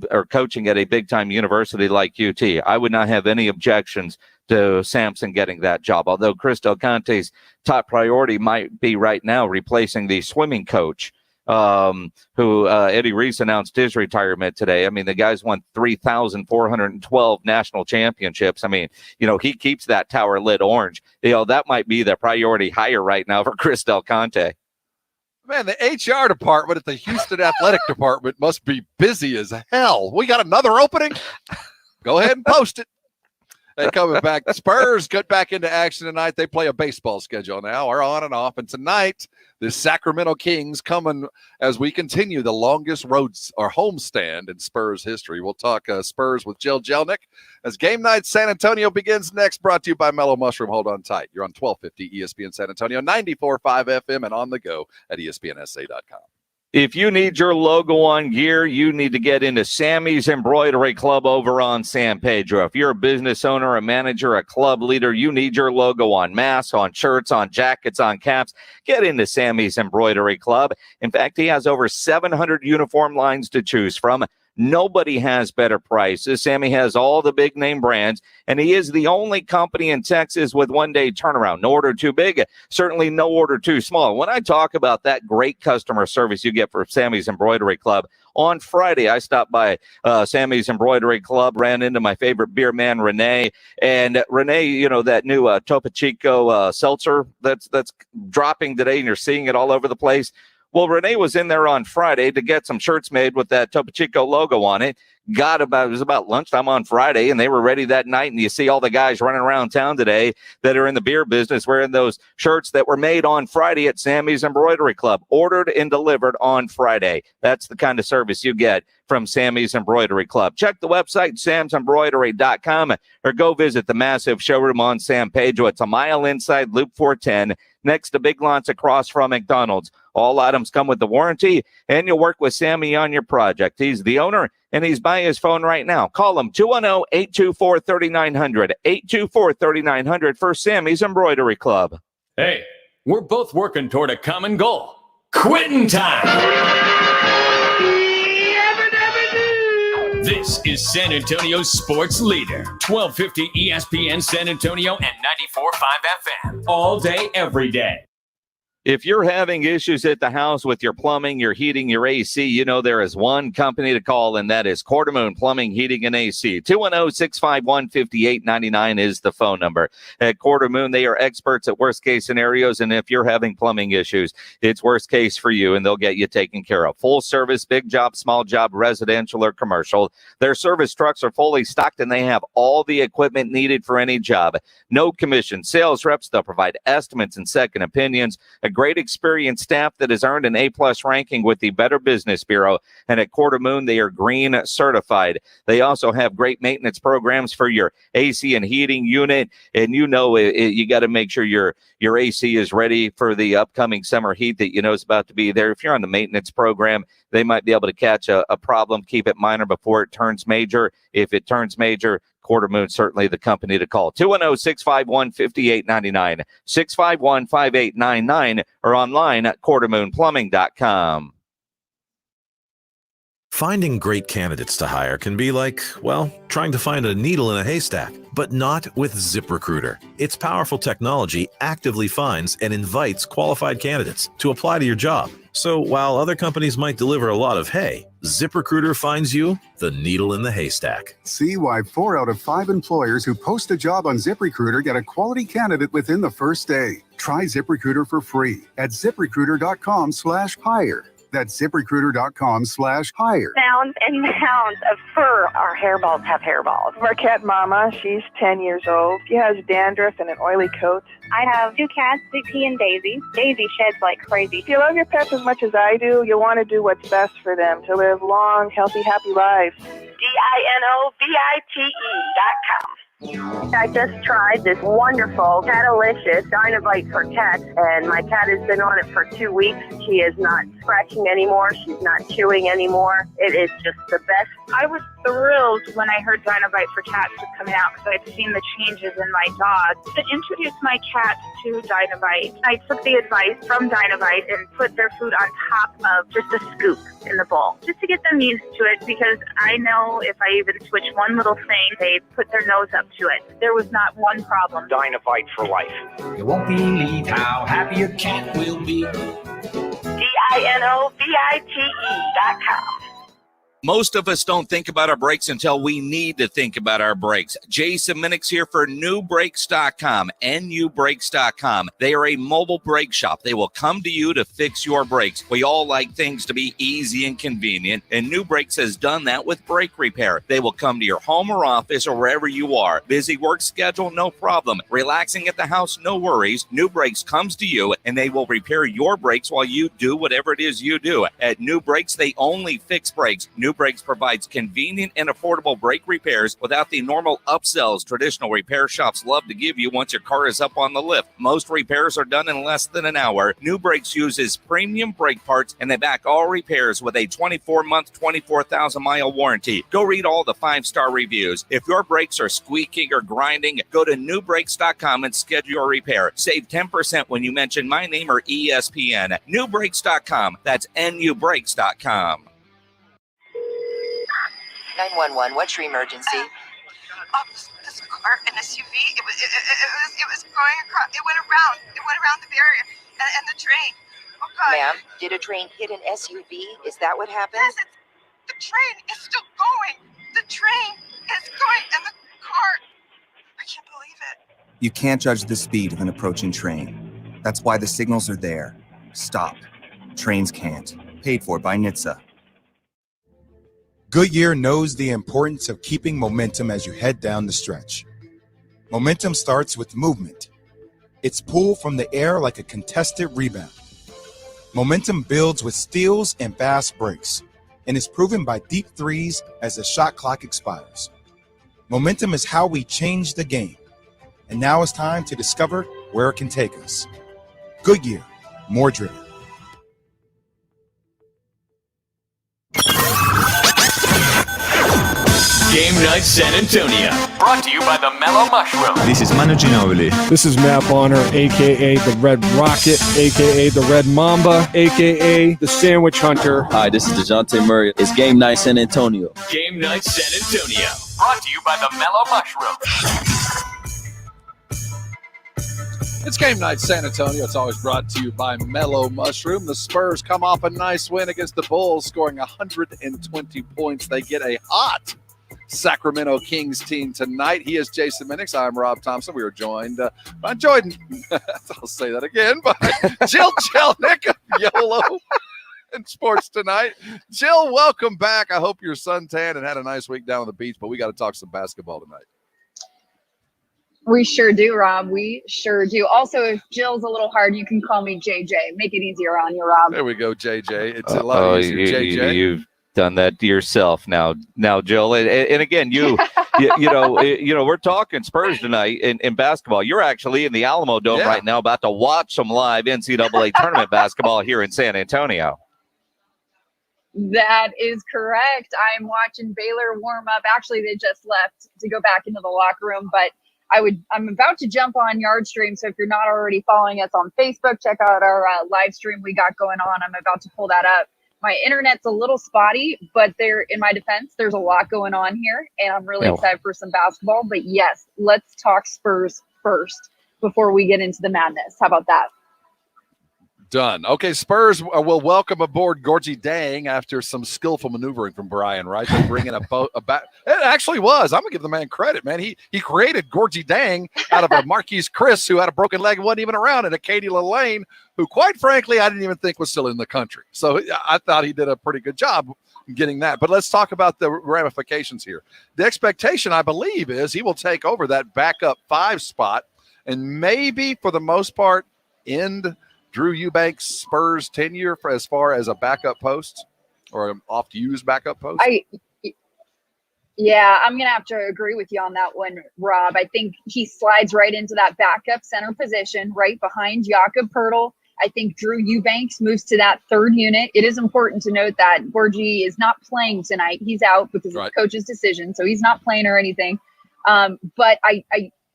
or coaching at a big-time university like UT? I would not have any objections to Sampson getting that job, although Chris Del Conte's top priority might be right now replacing the swimming coach, who Eddie Reese announced his retirement today. I mean, the guy's won 3,412 national championships. I mean, he keeps that tower lit orange. That might be the priority hire right now for Chris Del Conte. Man, the HR department at the Houston Athletic Department must be busy as hell. We got another opening? Go ahead and post it. And coming back, the Spurs get back into action tonight. They play a baseball schedule now, are on and off. And tonight, the Sacramento Kings coming as we continue the longest roads or homestand in Spurs history. We'll talk Spurs with Jill Jelnick as Game Night San Antonio begins next, brought to you by Mellow Mushroom. Hold on tight. You're on 1250 ESPN San Antonio, 94.5 FM, and on the go at ESPNSA.com. If you need your logo on gear, you need to get into Sammy's Embroidery Club over on San Pedro. If you're a business owner, a manager, a club leader, you need your logo on masks, on shirts, on jackets, on caps. Get into Sammy's Embroidery Club. In fact, he has over 700 uniform lines to choose from. Nobody has better prices. Sammy has all the big name brands, and he is the only company in Texas with one-day turnaround. No order too big, certainly no order too small. When I talk about that great customer service you get for Sammy's Embroidery Club, on Friday, I stopped by Sammy's Embroidery Club, ran into my favorite beer man, Renee. And Renee, that new Topo Chico seltzer that's dropping today, and you're seeing it all over the place. Well, Renee was in there on Friday to get some shirts made with that Topo Chico logo on it. It was about lunchtime on Friday, and they were ready that night. And you see all the guys running around town today that are in the beer business wearing those shirts that were made on Friday at Sammy's Embroidery Club, ordered and delivered on Friday. That's the kind of service you get from Sammy's Embroidery Club. Check the website, samsembroidery.com, or go visit the massive showroom on San Pedro. It's a mile inside Loop 410, next to Big Lots across from McDonald's. All items come with the warranty, and you'll work with Sammy on your project. He's the owner, and he's by his phone right now. Call him 210-824-3900, 824-3900 for Sammy's Embroidery Club. Hey, we're both working toward a common goal. Quitting time! This is San Antonio's sports leader, 1250 ESPN San Antonio and 94.5 FM. All day, every day. If you're having issues at the house with your plumbing, your heating, your AC, you know there is one company to call, and that is Quartermoon Plumbing, Heating, and AC. 210-651-5899 is the phone number. At Quartermoon, they are experts at worst-case scenarios, and if you're having plumbing issues, it's worst case for you, and they'll get you taken care of. Full service, big job, small job, residential or commercial. Their service trucks are fully stocked, and they have all the equipment needed for any job. No commission. Sales reps, they'll provide estimates and second opinions. A great experienced staff that has earned an A-plus ranking with the Better Business Bureau. And at Quartermoon, they are green certified. They also have great maintenance programs for your AC and heating unit. And you know you got to make sure your AC is ready for the upcoming summer heat that you know is about to be there. If you're on the maintenance program, they might be able to catch a problem, keep it minor before it turns major. If it turns major, Quartermoon, certainly the company to call. 210-651-5899, 651-5899, or online at quartermoonplumbing.com. Finding great candidates to hire can be like, well, trying to find a needle in a haystack, but not with ZipRecruiter. Its powerful technology actively finds and invites qualified candidates to apply to your job. So while other companies might deliver a lot of hay, ZipRecruiter finds you the needle in the haystack. See why 4 out of 5 employers who post a job on ZipRecruiter get a quality candidate within the first day. Try ZipRecruiter for free at ZipRecruiter.com/hire. That's ZipRecruiter.com/hire. Mounds and mounds of fur. Our hairballs have hairballs. Our cat Mama, she's 10 years old. She has dandruff and an oily coat. I have 2 cats, Zippy and Daisy. Daisy sheds like crazy. If you love your pets as much as I do, you'll want to do what's best for them to live long, healthy, happy lives. DINOVITE.com. I just tried this wonderful Catalicious Dynavite for cats, and my cat has been on it for 2 weeks. She is not scratching anymore. She's not chewing anymore. It is just the best. I was thrilled when I heard Dynavite for cats was coming out because I'd seen the changes in my dog. To introduce my cats to Dynavite, I took the advice from Dynavite and put their food on top of just a scoop in the bowl, just to get them used to it, because I know if I even switch one little thing, they put their nose up to it. There was not one problem. Dynavite for life. You won't believe how happy your cat will be. DINOVITE.com. Most of us don't think about our brakes until we need to think about our brakes. Jason Minix here for NewBrakes.com, NUBrakes.com. They are a mobile brake shop. They will come to you to fix your brakes. We all like things to be easy and convenient, and New Brakes has done that with brake repair. They will come to your home or office or wherever you are. Busy work schedule, no problem. Relaxing at the house, no worries. New Brakes comes to you, and they will repair your brakes while you do whatever it is you do. At New Brakes, they only fix brakes. New Brakes provides convenient and affordable brake repairs without the normal upsells traditional repair shops love to give you once your car is up on the lift. Most repairs are done in less than an hour. New Brakes uses premium brake parts, and they back all repairs with a 24-month, 24,000-mile warranty. Go read all the 5-star reviews. If your brakes are squeaking or grinding, go to NewBrakes.com and schedule your repair. Save 10% when you mention my name or ESPN. NewBrakes.com. That's NUBrakes.com. 911, what's your emergency? This car, an SUV, it was going across, it went around the barrier and the train. Oh God. Ma'am, did a train hit an SUV? Is that what happened? Yes, the train is still going. The train is going and the car, I can't believe it. You can't judge the speed of an approaching train. That's why the signals are there. Stop. Trains can't. Paid for by NHTSA. Goodyear knows the importance of keeping momentum as you head down the stretch. Momentum starts with movement. It's pulled from the air like a contested rebound. Momentum builds with steals and fast breaks, and is proven by deep threes as the shot clock expires. Momentum is how we change the game, and now it's time to discover where it can take us. Goodyear, more driven. Game Night San Antonio. Brought to you by the Mellow Mushroom. This is Manu Ginobili. This is Matt Bonner, a.k.a. the Red Rocket, a.k.a. the Red Mamba, a.k.a. the Sandwich Hunter. Hi, this is DeJounte Murray. It's Game Night San Antonio. Game Night San Antonio. Brought to you by the Mellow Mushroom. It's Game Night San Antonio. It's always brought to you by Mellow Mushroom. The Spurs come off a nice win against the Bulls, scoring 120 points. They get a hot Sacramento Kings team tonight. He is Jason Minix. I'm Rob Thompson. We are joined by Jordan. I'll say that again, by Jill Jelnick of YOLO in Sports Tonight. Jill, welcome back. I hope you're suntanned and had a nice week down on the beach, but we got to talk some basketball tonight. We sure do, Rob. We sure do. Also, if Jill's a little hard, you can call me JJ. Make it easier on you, Rob. There we go, JJ. It's a lot easier, JJ. You've done that to yourself now, Jill. And again, you know, we're talking Spurs tonight in basketball. You're actually in the Alamo Dome right now, about to watch some live NCAA tournament basketball here in San Antonio. That is correct. I'm watching Baylor warm up. Actually, they just left to go back into the locker room, but I'm about to jump on Yardstream, so if you're not already following us on Facebook, check out our live stream we got going on. I'm about to pull that up. My internet's a little spotty, but in my defense, there's a lot going on here, and I'm really excited for some basketball. But yes, let's talk Spurs first before we get into the madness. How about that? Done. Okay, Spurs will welcome aboard Gorgie Dang after some skillful maneuvering from Brian Wright. They're bringing a back. It actually was. I'm going to give the man credit, man. He created Gorgie Dang out of a Marquise Chris who had a broken leg and wasn't even around, and a Katie LaLanne who, quite frankly, I didn't even think was still in the country. So I thought he did a pretty good job getting that. But let's talk about the ramifications here. The expectation, I believe, is he will take over that backup 5 spot and maybe, for the most part, end Drew Eubanks' Spurs tenure as far as a backup post or an oft-used backup post? Yeah, I'm going to have to agree with you on that one, Rob. I think he slides right into that backup center position right behind Jakob Poeltl. I think Drew Eubanks moves to that 3rd unit. It is important to note that Gorgie is not playing tonight. He's out because of the coach's decision, so he's not playing or anything. But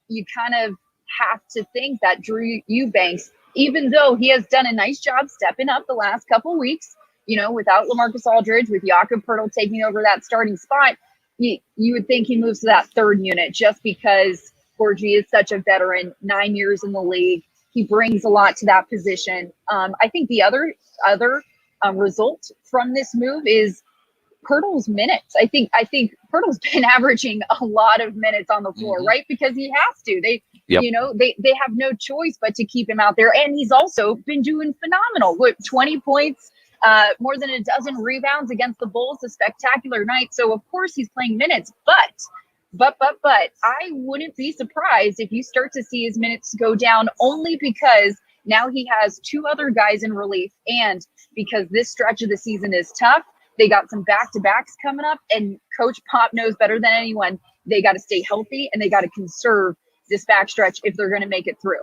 you kind of have to think that Drew Eubanks, even though he has done a nice job stepping up the last couple weeks, without LaMarcus Aldridge, with Jakob Poeltl taking over that starting spot, you would think he moves to that 3rd unit just because Gorgie is such a veteran, 9 years in the league. He brings a lot to that position. I think the other result from this move is Poeltl's minutes. I think Poeltl's been averaging a lot of minutes on the floor, right? Because he has to. They have no choice but to keep him out there. And he's also been doing phenomenal. 20 points, more than a dozen rebounds against the Bulls, a spectacular night. So of course he's playing minutes, but I wouldn't be surprised if you start to see his minutes go down, only because now he has 2 other guys in relief, and because this stretch of the season is tough. They got some back-to-backs coming up, and Coach Pop knows better than anyone. They got to stay healthy, and they got to conserve this backstretch if they're going to make it through.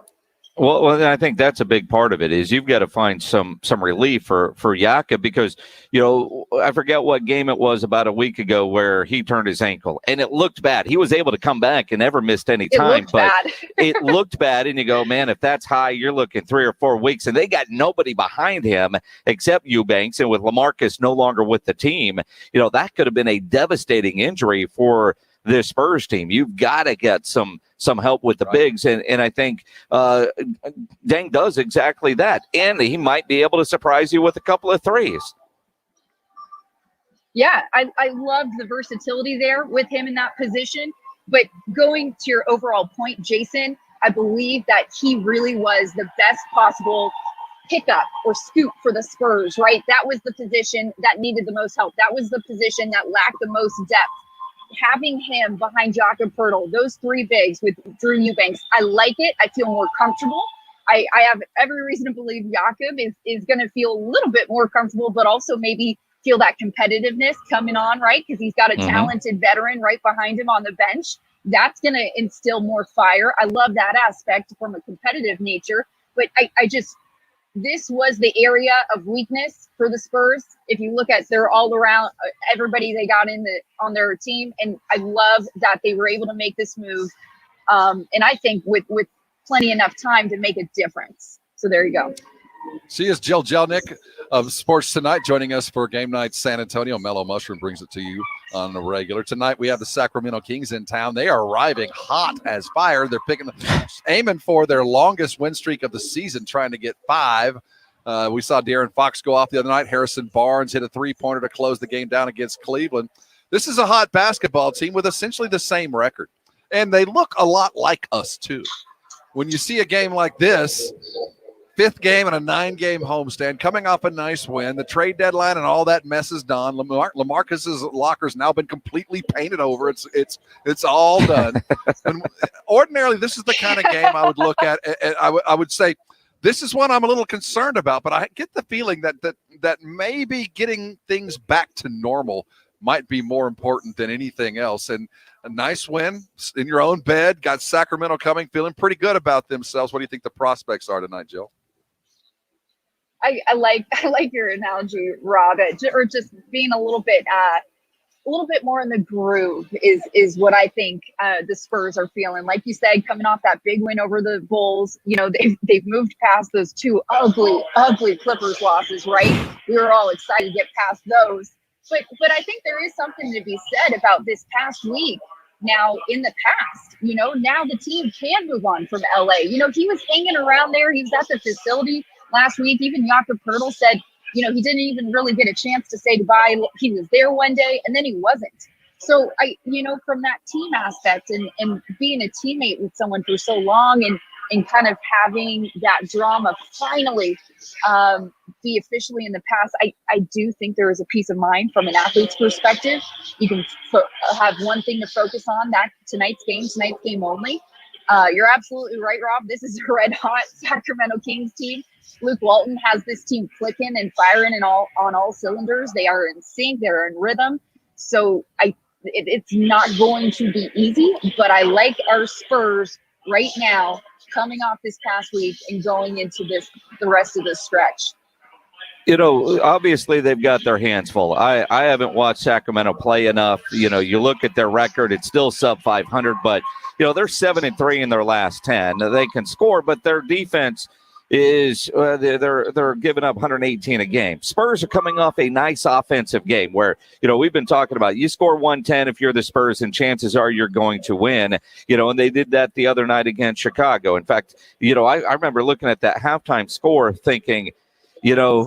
Well, I think that's a big part of it is you've got to find some relief for Jakob because, I forget what game it was about a week ago where he turned his ankle and it looked bad. He was able to come back and never missed any time, but it looked bad. And you go, man, if that's high, you're looking 3 or 4 weeks and they got nobody behind him except Eubanks. And with LaMarcus no longer with the team, that could have been a devastating injury for this Spurs team. You've got to get some help with the bigs, and I think Dang does exactly that, and he might be able to surprise you with a couple of threes. Yeah, I loved the versatility there with him in that position, but going to your overall point, Jason, I believe that he really was the best possible pickup or scoop for the Spurs, right? That was the position that needed the most help. That was the position that lacked the most depth. Having him behind Jakob Poeltl, those 3 bigs with Drew Eubanks, I like it. I feel more comfortable. I have every reason to believe Jakob is going to feel a little bit more comfortable, but also maybe feel that competitiveness coming on, right? Because he's got a talented veteran right behind him on the bench. That's going to instill more fire. I love that aspect from a competitive nature. But this was the area of weakness for the Spurs. If you look at their all around, everybody they got on their team, and I love that they were able to make this move. And I think with plenty enough time to make a difference. So there you go. She is Jill Jelnick of Sports Tonight joining us for Game Night San Antonio. Mellow Mushroom brings it to you on the regular. Tonight we have the Sacramento Kings in town. They are arriving hot as fire. They're aiming for their longest win streak of the season, trying to get 5. We saw De'Aaron Fox go off the other night. Harrison Barnes hit a 3-pointer to close the game down against Cleveland. This is a hot basketball team with essentially the same record. And they look a lot like us, too. When you see a game like this, 5th game and a 9-game homestand, coming off a nice win, the trade deadline and all that mess is done. LaMarcus's locker's now been completely painted over. It's all done. And ordinarily, this is the kind of game I would look at. And I would say this is one I'm a little concerned about. But I get the feeling that maybe getting things back to normal might be more important than anything else. And a nice win in your own bed. Got Sacramento coming, feeling pretty good about themselves. What do you think the prospects are tonight, Jill? I like your analogy, Rob, or just being a little bit more in the groove is what I think the Spurs are feeling. Like you said, coming off that big win over the Bulls, they've moved past those 2 ugly Clippers losses, right? We were all excited to get past those, but I think there is something to be said about this past week. Now, in the past, now the team can move on from LA. He was hanging around there. He was at the facility last week. Even Jakob Poeltl said, he didn't even really get a chance to say goodbye. He was there one day and then he wasn't. So from that team aspect and being a teammate with someone for so long and kind of having that drama finally be officially in the past, I do think there is a peace of mind from an athlete's perspective. You can have one thing to focus on, that tonight's game only. You're absolutely right, Rob. This is a red hot Sacramento Kings team. Luke Walton has this team clicking and firing on all cylinders. They are in sync. They're in rhythm. So it's not going to be easy, but I like our Spurs right now coming off this past week and going into the rest of this stretch. Obviously they've got their hands full. I haven't watched Sacramento play enough. You look at their record, it's still sub 500, but they're 7-3 in their last 10. They can score, but their defense is they're giving up 118 a game. Spurs are coming off a nice offensive game where, we've been talking about you score 110 if you're the Spurs and chances are you're going to win, and they did that the other night against Chicago. In fact, I remember looking at that halftime score thinking,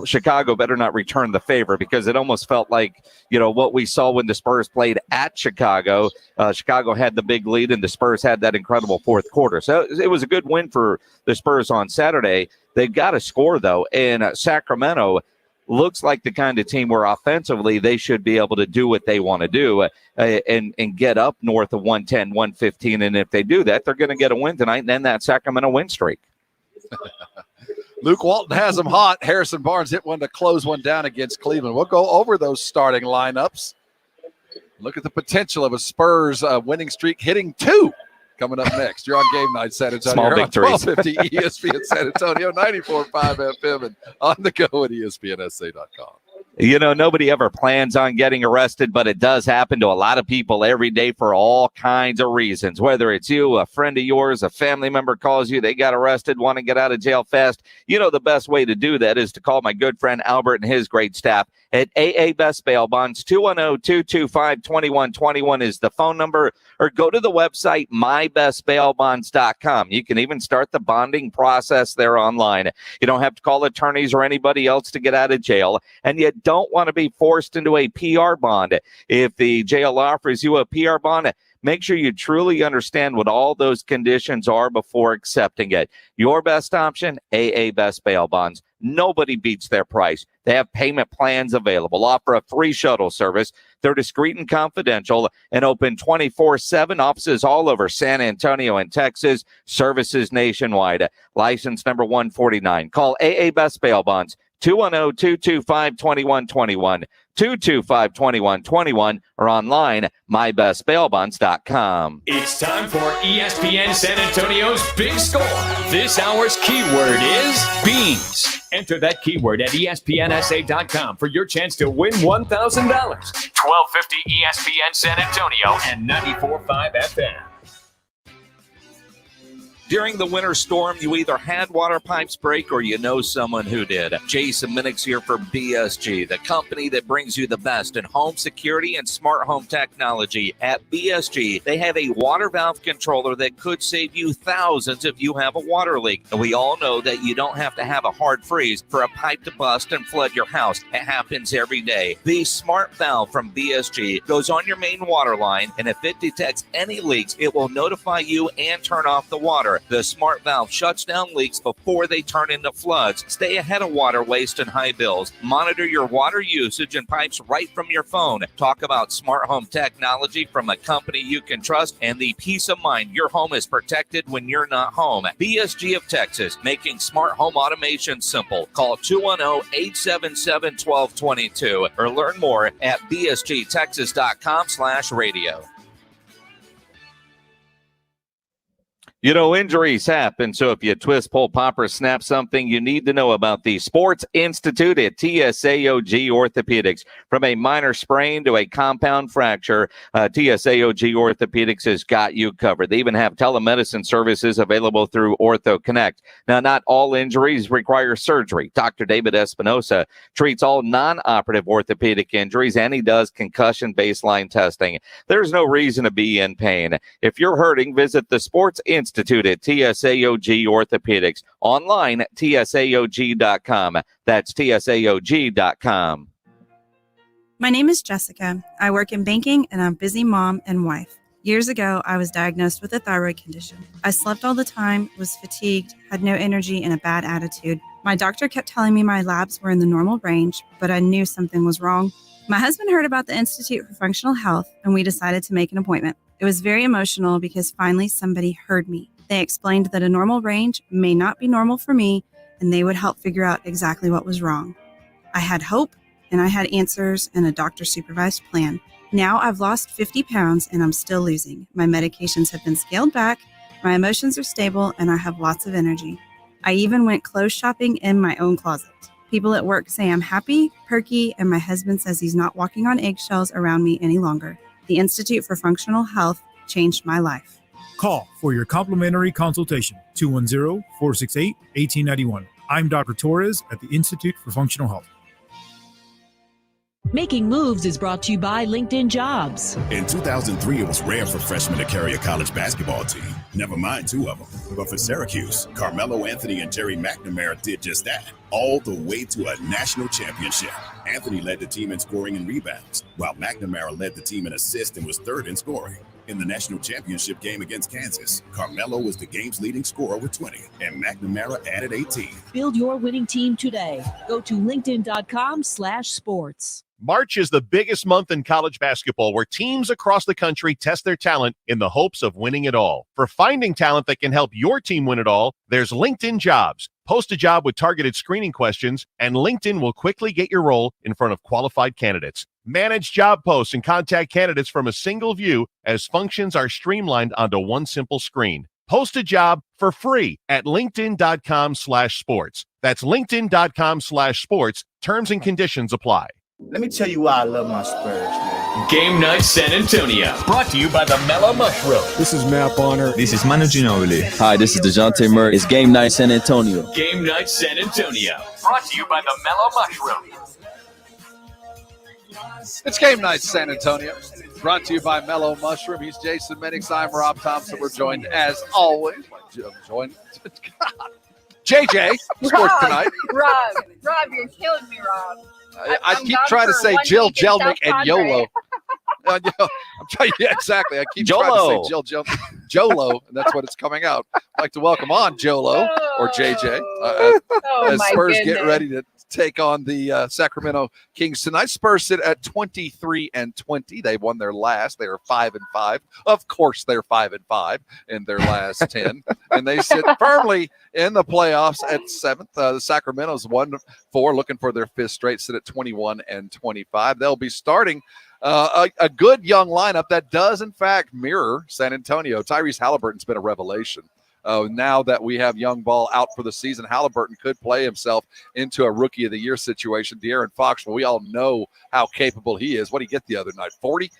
Chicago better not return the favor, because it almost felt like, what we saw when the Spurs played at Chicago. Chicago had the big lead and the Spurs had that incredible 4th quarter. So it was a good win for the Spurs on Saturday. They've got to score, though. And Sacramento looks like the kind of team where offensively they should be able to do what they want to do and get up north of 110, 115. And if they do that, they're going to get a win tonight and end that Sacramento win streak. Luke Walton has them hot. Harrison Barnes hit one to close one down against Cleveland. We'll go over those starting lineups. Look at the potential of a Spurs winning streak, hitting 2 coming up next. You're on Game Night San Antonio. Small victories. 1250 ESPN San Antonio, 94.5 FM, and on the go at ESPNSA.com. Nobody ever plans on getting arrested, but it does happen to a lot of people every day for all kinds of reasons. Whether it's you, a friend of yours, a family member calls you, they got arrested, want to get out of jail fast. The best way to do that is to call my good friend Albert and his great staff at AA Best Bail Bonds. 210-225-2121 is the phone number, or go to the website mybestbailbonds.com. You can even start the bonding process there online. You don't have to call attorneys or anybody else to get out of jail, and you don't want to be forced into a PR bond. If the jail offers you a PR bond, make sure you truly understand what all those conditions are before accepting it. Your best option, AA Best Bail Bonds. Nobody beats their price. They have payment plans available, offer a free shuttle service. They're discreet and confidential and open 24/7. Offices all over San Antonio and Texas. Services nationwide. License number 149. Call AA Best Bail Bonds. 210-225-2121, 225-2121, or online, mybestbailbonds.com. It's time for ESPN San Antonio's Big Score. This hour's keyword is beans. Enter that keyword at ESPNSA.com for your chance to win $1,000. 1250 ESPN San Antonio and 94.5 FM. During the winter storm, you either had water pipes break or you know someone who did. Jason Minix here for BSG, the company that brings you the best in home security and smart home technology. At BSG, they have a water valve controller that could save you thousands if you have a water leak. And we all know that you don't have to have a hard freeze for a pipe to bust and flood your house. It happens every day. The smart valve from BSG goes on your main water line, and if it detects any leaks, it will notify you and turn off the water. The smart valve shuts down leaks before they turn into floods. Stay ahead of water waste and high bills. Monitor your water usage and pipes right from your phone. Talk about smart home technology from a company you can trust and the peace of mind your home is protected when you're not home. BSG of Texas, making smart home automation simple. Call 210-877-1222 or learn more at bsgtexas.com/radio. You know, injuries happen, so if you twist, pull, pop, or snap something, you need to know about the Sports Institute at TSAOG Orthopedics. From a minor sprain to a compound fracture, TSAOG Orthopedics has got you covered. They even have telemedicine services available through Ortho Connect. Now, not all injuries require surgery. Dr. David Espinosa treats all non-operative orthopedic injuries, and he does concussion baseline testing. There's no reason to be in pain. If you're hurting, visit the Sports Institute at TSAOG Orthopedics. Online, TSAOG.com. That's TSAOG.com. My name is Jessica. I work in banking, and I'm a busy mom and wife. Years ago, I was diagnosed with a thyroid condition. I slept all the time, was fatigued, had no energy, and a bad attitude. My doctor kept telling me my labs were in the normal range, but I knew something was wrong. My husband heard about the Institute for Functional Health, and we decided to make an appointment. It was very emotional because finally somebody heard me. They explained that a normal range may not be normal for me, and they would help figure out exactly what was wrong. I had hope, and I had answers and a doctor-supervised plan. Now I've lost 50 pounds, and I'm still losing. My medications have been scaled back, my emotions are stable, and I have lots of energy. I even went clothes shopping in my own closet. People at work say I'm happy, perky, and my husband says he's not walking on eggshells around me any longer. The Institute for Functional Health changed my life. Call for your complimentary consultation, 210-468-1891. I'm Dr. Torres at the Institute for Functional Health. Making Moves is brought to you by LinkedIn Jobs. In 2003, it was rare for freshmen to carry a college basketball team, never mind two of them. But for Syracuse, Carmelo Anthony and Jerry McNamara did just that, all the way to a national championship. Anthony led the team in scoring and rebounds, while McNamara led the team in assists and was third in scoring. In the national championship game against Kansas, Carmelo was the game's leading scorer with 20, and McNamara added 18. Build your winning team today. Go to linkedin.com/sports. March is the biggest month in college basketball where teams across the country test their talent in the hopes of winning it all. For finding talent that can help your team win it all, there's LinkedIn Jobs. Post a job with targeted screening questions, and LinkedIn will quickly get your role in front of qualified candidates. Manage job posts and contact candidates from a single view as functions are streamlined onto one simple screen. Post a job for free at linkedin.com/sports. That's linkedin.com/sports. Terms and conditions apply. Let me tell you why I love my Spurs, man. Game Night San Antonio, brought to you by the Mellow Mushroom. This is Matt Bonner. This is Manu Ginobili. Hi, this is DeJounte Murray. It's Game Night San Antonio. Game Night San Antonio, brought to you by the Mellow Mushroom. It's Game Night San Antonio, brought to you by Mellow Mushroom. He's Jason Minix. I'm Rob Thompson. We're joined, as always, JJ, Sports Tonight. Rob, you're killing me, Rob. I keep trying to say Jill Jelnick and YOLO. I'm trying, yeah, exactly. I keep trying to say Jill Jelnick, Jolo, and that's what it's coming out. I'd like to welcome on Jolo or JJ as Spurs get ready to take on the Sacramento Kings tonight. Spurs sit at 23-20. They won their last. They are 5-5. Of course, they're 5-5 in their last 10, and they sit firmly in the playoffs at 7th. The Sacramento's 1-4, looking for their 5th straight. Sit at 21-25. They'll be starting a good young lineup that does, in fact, mirror San Antonio. Tyrese Halliburton's been a revelation. Now that we have young ball out for the season, Halliburton could play himself into a Rookie of the Year situation. De'Aaron Fox, well, we all know how capable he is. What did he get the other night? 40,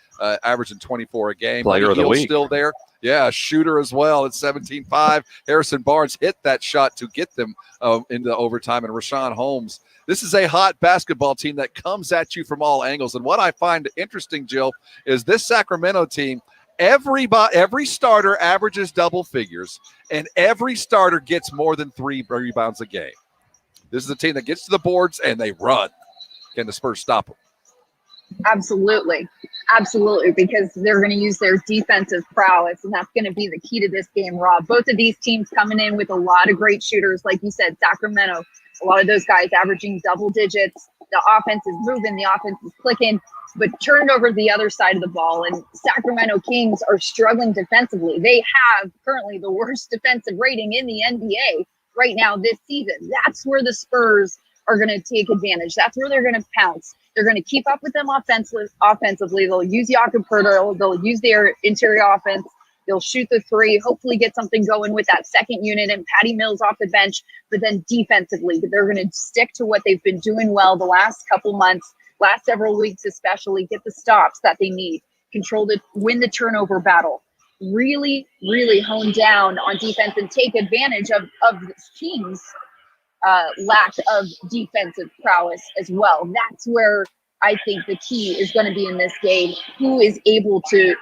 averaging 24 a game. Player of the week. Still there. Yeah, a shooter as well at 17-5. Harrison Barnes hit that shot to get them into overtime. And Rashawn Holmes. This is a hot basketball team that comes at you from all angles. And what I find interesting, Jill, is this Sacramento team, every starter averages double figures, and every starter gets more than 3 rebounds a game. This is a team that gets to the boards, and they run. Can the Spurs stop them? Absolutely, because they're going to use their defensive prowess, and that's going to be the key to this game, Rob. Both of these teams coming in with a lot of great shooters, like you said, Sacramento, a lot of those guys averaging double digits. The offense is moving, the offense is clicking, but turned over the other side of the ball, and Sacramento Kings are struggling defensively. They have currently the worst defensive rating in the NBA right now this season. That's where the Spurs are going to take advantage. That's where they're going to pounce. They're going to keep up with them offensively. They'll use Jakob Poeltl. They'll use their interior offense. They'll shoot the 3, hopefully get something going with that second unit and Patty Mills off the bench. But then defensively, they're going to stick to what they've been doing well the last couple months, last several weeks especially, get the stops that they need, win the turnover battle, really, really hone down on defense and take advantage of this team's lack of defensive prowess as well. That's where I think the key is going to be in this game. Who is able to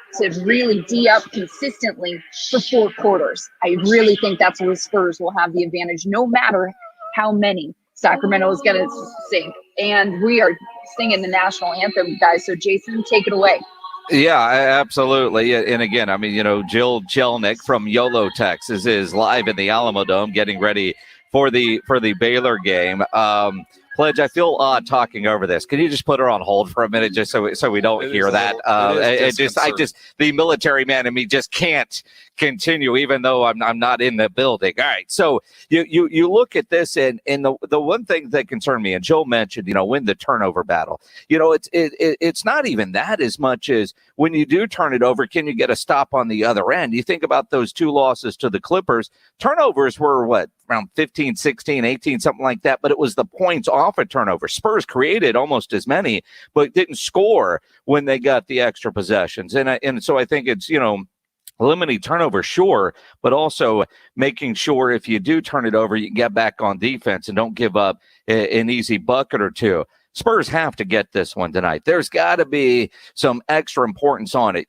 really D up consistently for 4 quarters? I really think that's where Spurs will have the advantage, no matter how many Sacramento is going to sink. And we are singing the national anthem, guys. So Jason, take it away. Yeah, absolutely. And again, I mean, Jill Jelnick from Yolo, Texas is live in the Alamo Dome getting ready for the Baylor game. Pledge, I feel odd talking over this. Can you just put her on hold for a minute, just so we don't hear that? The military man in me just can't continue, even though I'm not in the building. All right, so you look at this, and the one thing that concerned me, and Joe mentioned, win the turnover battle. It's not even that as much as when you do turn it over, can you get a stop on the other end? You think about those 2 losses to the Clippers. Turnovers were around 15, 16, 18, something like that, but it was the points off a turnover. Spurs created almost as many, but didn't score when they got the extra possessions. And so I think it's, limiting turnover, sure, but also making sure if you do turn it over, you can get back on defense and don't give up an easy bucket or 2. Spurs have to get this one tonight. There's got to be some extra importance on it.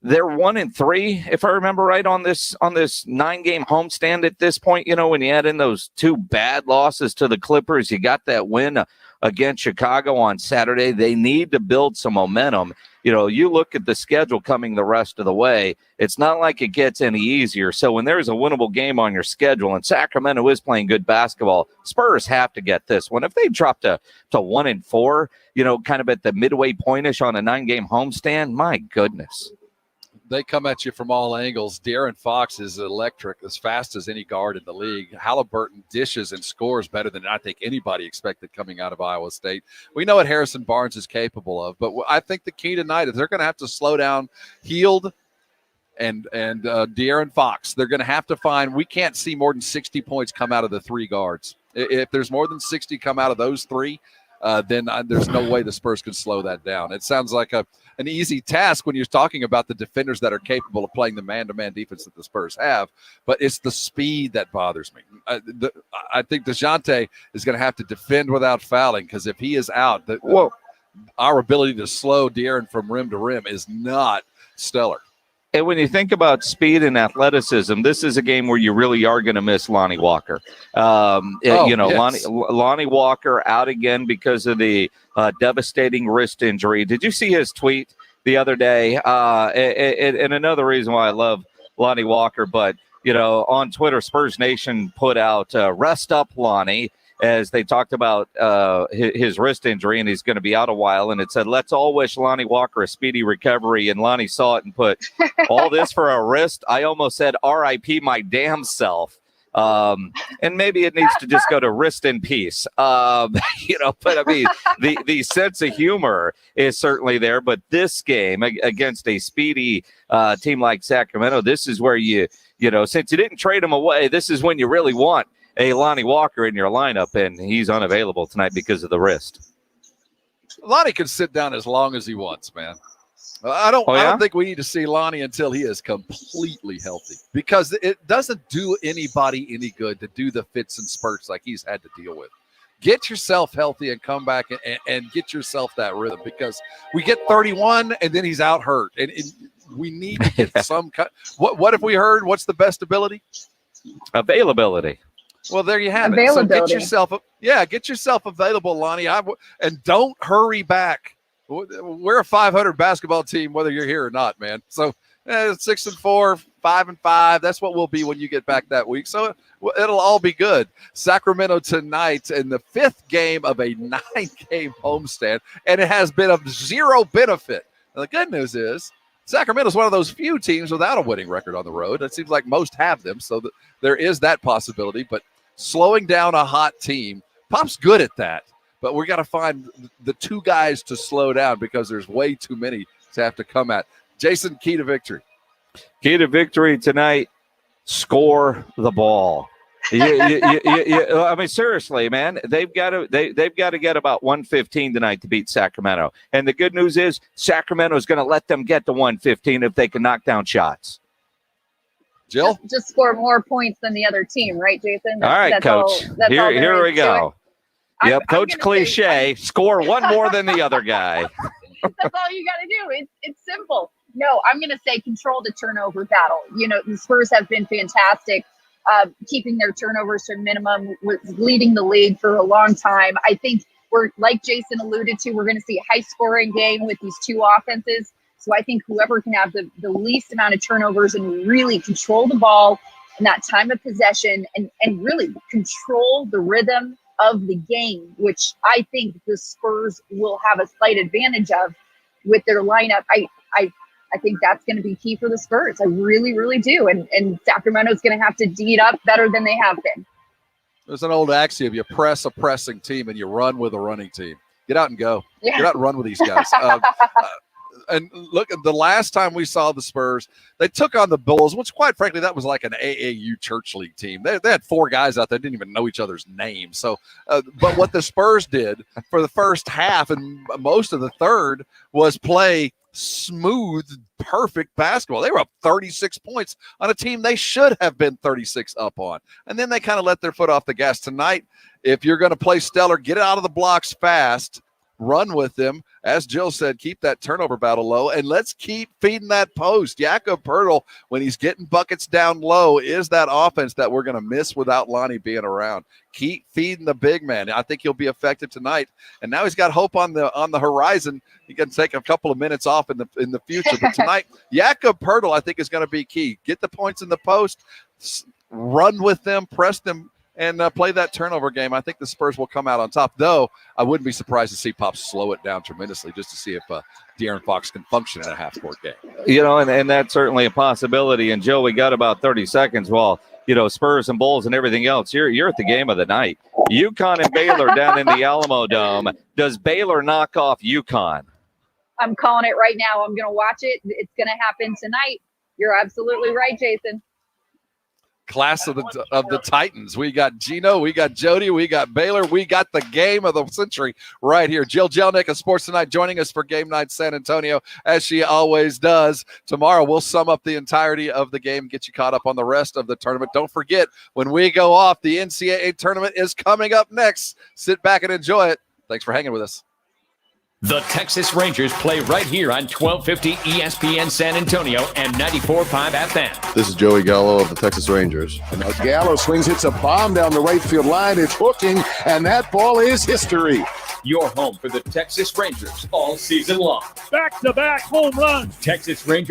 They're 1-3, if I remember right, on this 9-game homestand at this point. When you add in those 2 bad losses to the Clippers, you got that win against Chicago on Saturday. They need to build some momentum. You look at the schedule coming the rest of the way, it's not like it gets any easier. So when there's a winnable game on your schedule, and Sacramento is playing good basketball, Spurs have to get this one. If they drop to 1-4, kind of at the midway pointish on a 9-game homestand, my goodness. They come at you from all angles. De'Aaron Fox is electric, as fast as any guard in the league. Halliburton dishes and scores better than I think anybody expected coming out of Iowa State. We know what Harrison Barnes is capable of, but I think the key tonight is they're going to have to slow down Hield and De'Aaron Fox. They're going to have to find – we can't see more than 60 points come out of the 3 guards. If there's more than 60 come out of those 3, then there's no way the Spurs can slow that down. It sounds like an easy task when you're talking about the defenders that are capable of playing the man-to-man defense that the Spurs have, but it's the speed that bothers me. I think DeJounte is going to have to defend without fouling, because if he is out, our ability to slow De'Aaron from rim to rim is not stellar. And when you think about speed and athleticism, this is a game where you really are going to miss Lonnie Walker. Yes. Lonnie Walker out again because of the devastating wrist injury. Did you see his tweet the other day? And another reason why I love Lonnie Walker, but on Twitter, Spurs Nation put out "Rest Up, Lonnie." as they talked about his wrist injury, and he's going to be out a while. And it said, let's all wish Lonnie Walker a speedy recovery. And Lonnie saw it and put, all this for a wrist? I almost said R.I.P. my damn self. And maybe it needs to just go to rest in peace. But I mean, the sense of humor is certainly there. But this game against a speedy team like Sacramento, this is where since you didn't trade him away, this is when you really want a Lonnie Walker in your lineup, and he's unavailable tonight because of the wrist. Lonnie can sit down as long as he wants, man. I don't think we need to see Lonnie until he is completely healthy, because it doesn't do anybody any good to do the fits and spurts like he's had to deal with. Get yourself healthy and come back and get yourself that rhythm, because we get 31 and then he's out hurt. And we need to get some what have we heard? What's the best ability? Availability. Well, there you have it. So get yourself available, Lonnie. And don't hurry back. We're a 500 basketball team, whether you're here or not, man. So 6-4, 5-5. That's what we'll be when you get back that week. So it'll all be good. Sacramento tonight in the 5th game of a 9-game homestand, and it has been of zero benefit. Now, the good news is Sacramento is one of those few teams without a winning record on the road. It seems like most have them, so there is that possibility. But slowing down a hot team, Pop's good at that. But we got to find the two guys to slow down, because there's way too many to have to come at. Jason, key to victory. Key to victory tonight: score the ball. I mean, seriously, man, they've got to get about 115 tonight to beat Sacramento. And the good news is Sacramento is going to let them get to 115 if they can knock down shots. Jill, just score more points than the other team, right, Jason? All right, Coach. Here we go. Yep, Coach Cliche, score one more than the other guy. That's all you got to do. It's simple. No, I'm going to say control the turnover battle. The Spurs have been fantastic, keeping their turnovers to a minimum, leading the league for a long time. I think we're, like Jason alluded to, we're going to see a high-scoring game with these two offenses. So I think whoever can have the least amount of turnovers and really control the ball in that time of possession and really control the rhythm of the game, which I think the Spurs will have a slight advantage of with their lineup. I think that's going to be key for the Spurs. I really, really do. And Sacramento's going to have to D it up better than they have been. There's an old axiom: you press a pressing team and you run with a running team. Get out and go. Yeah. Get out and run with these guys. And look, the last time we saw the Spurs, they took on the Bulls, which quite frankly, that was like an AAU church league team. They had 4 guys out there that didn't even know each other's names. So, but what the Spurs did for the first half and most of the third was play smooth, perfect basketball. They were up 36 points on a team they should have been 36 up on. And then they kind of let their foot off the gas. Tonight, if you're going to play stellar, get it out of the blocks fast, run with them. As Jill said, keep that turnover battle low, and let's keep feeding that post. Jakob Poeltl, when he's getting buckets down low, is that offense that we're going to miss without Lonnie being around. Keep feeding the big man. I think he'll be effective tonight. And now he's got hope on the horizon. He can take a couple of minutes off in the future. But tonight, Jakob Poeltl, I think, is going to be key. Get the points in the post, run with them, press them, and play that turnover game. I think the Spurs will come out on top, though I wouldn't be surprised to see Pop slow it down tremendously just to see if De'Aaron Fox can function in a half-court game. And that's certainly a possibility. And, Joe, we got about 30 seconds. Well, Spurs and Bulls and everything else. You're at the game of the night. UConn and Baylor down in the Alamo Dome. Does Baylor knock off UConn? I'm calling it right now. I'm going to watch it. It's going to happen tonight. You're absolutely right, Jason. Class of the Titans. We got Gino, we got Jody, we got Baylor, we got the game of the century right here. Jill Jelnick of Sports Tonight joining us for Game Night San Antonio, as she always does. Tomorrow we'll sum up the entirety of the game, get you caught up on the rest of the tournament. Don't forget, when we go off, the NCAA tournament is coming up next. Sit back and enjoy it. Thanks for hanging with us. The Texas Rangers play right here on 1250 ESPN San Antonio and 94.5 FM. This is Joey Gallo of the Texas Rangers. And now Gallo swings, hits a bomb down the right field line. It's hooking, and that ball is history. Your home for the Texas Rangers all season long. Back-to-back home runs. Texas Rangers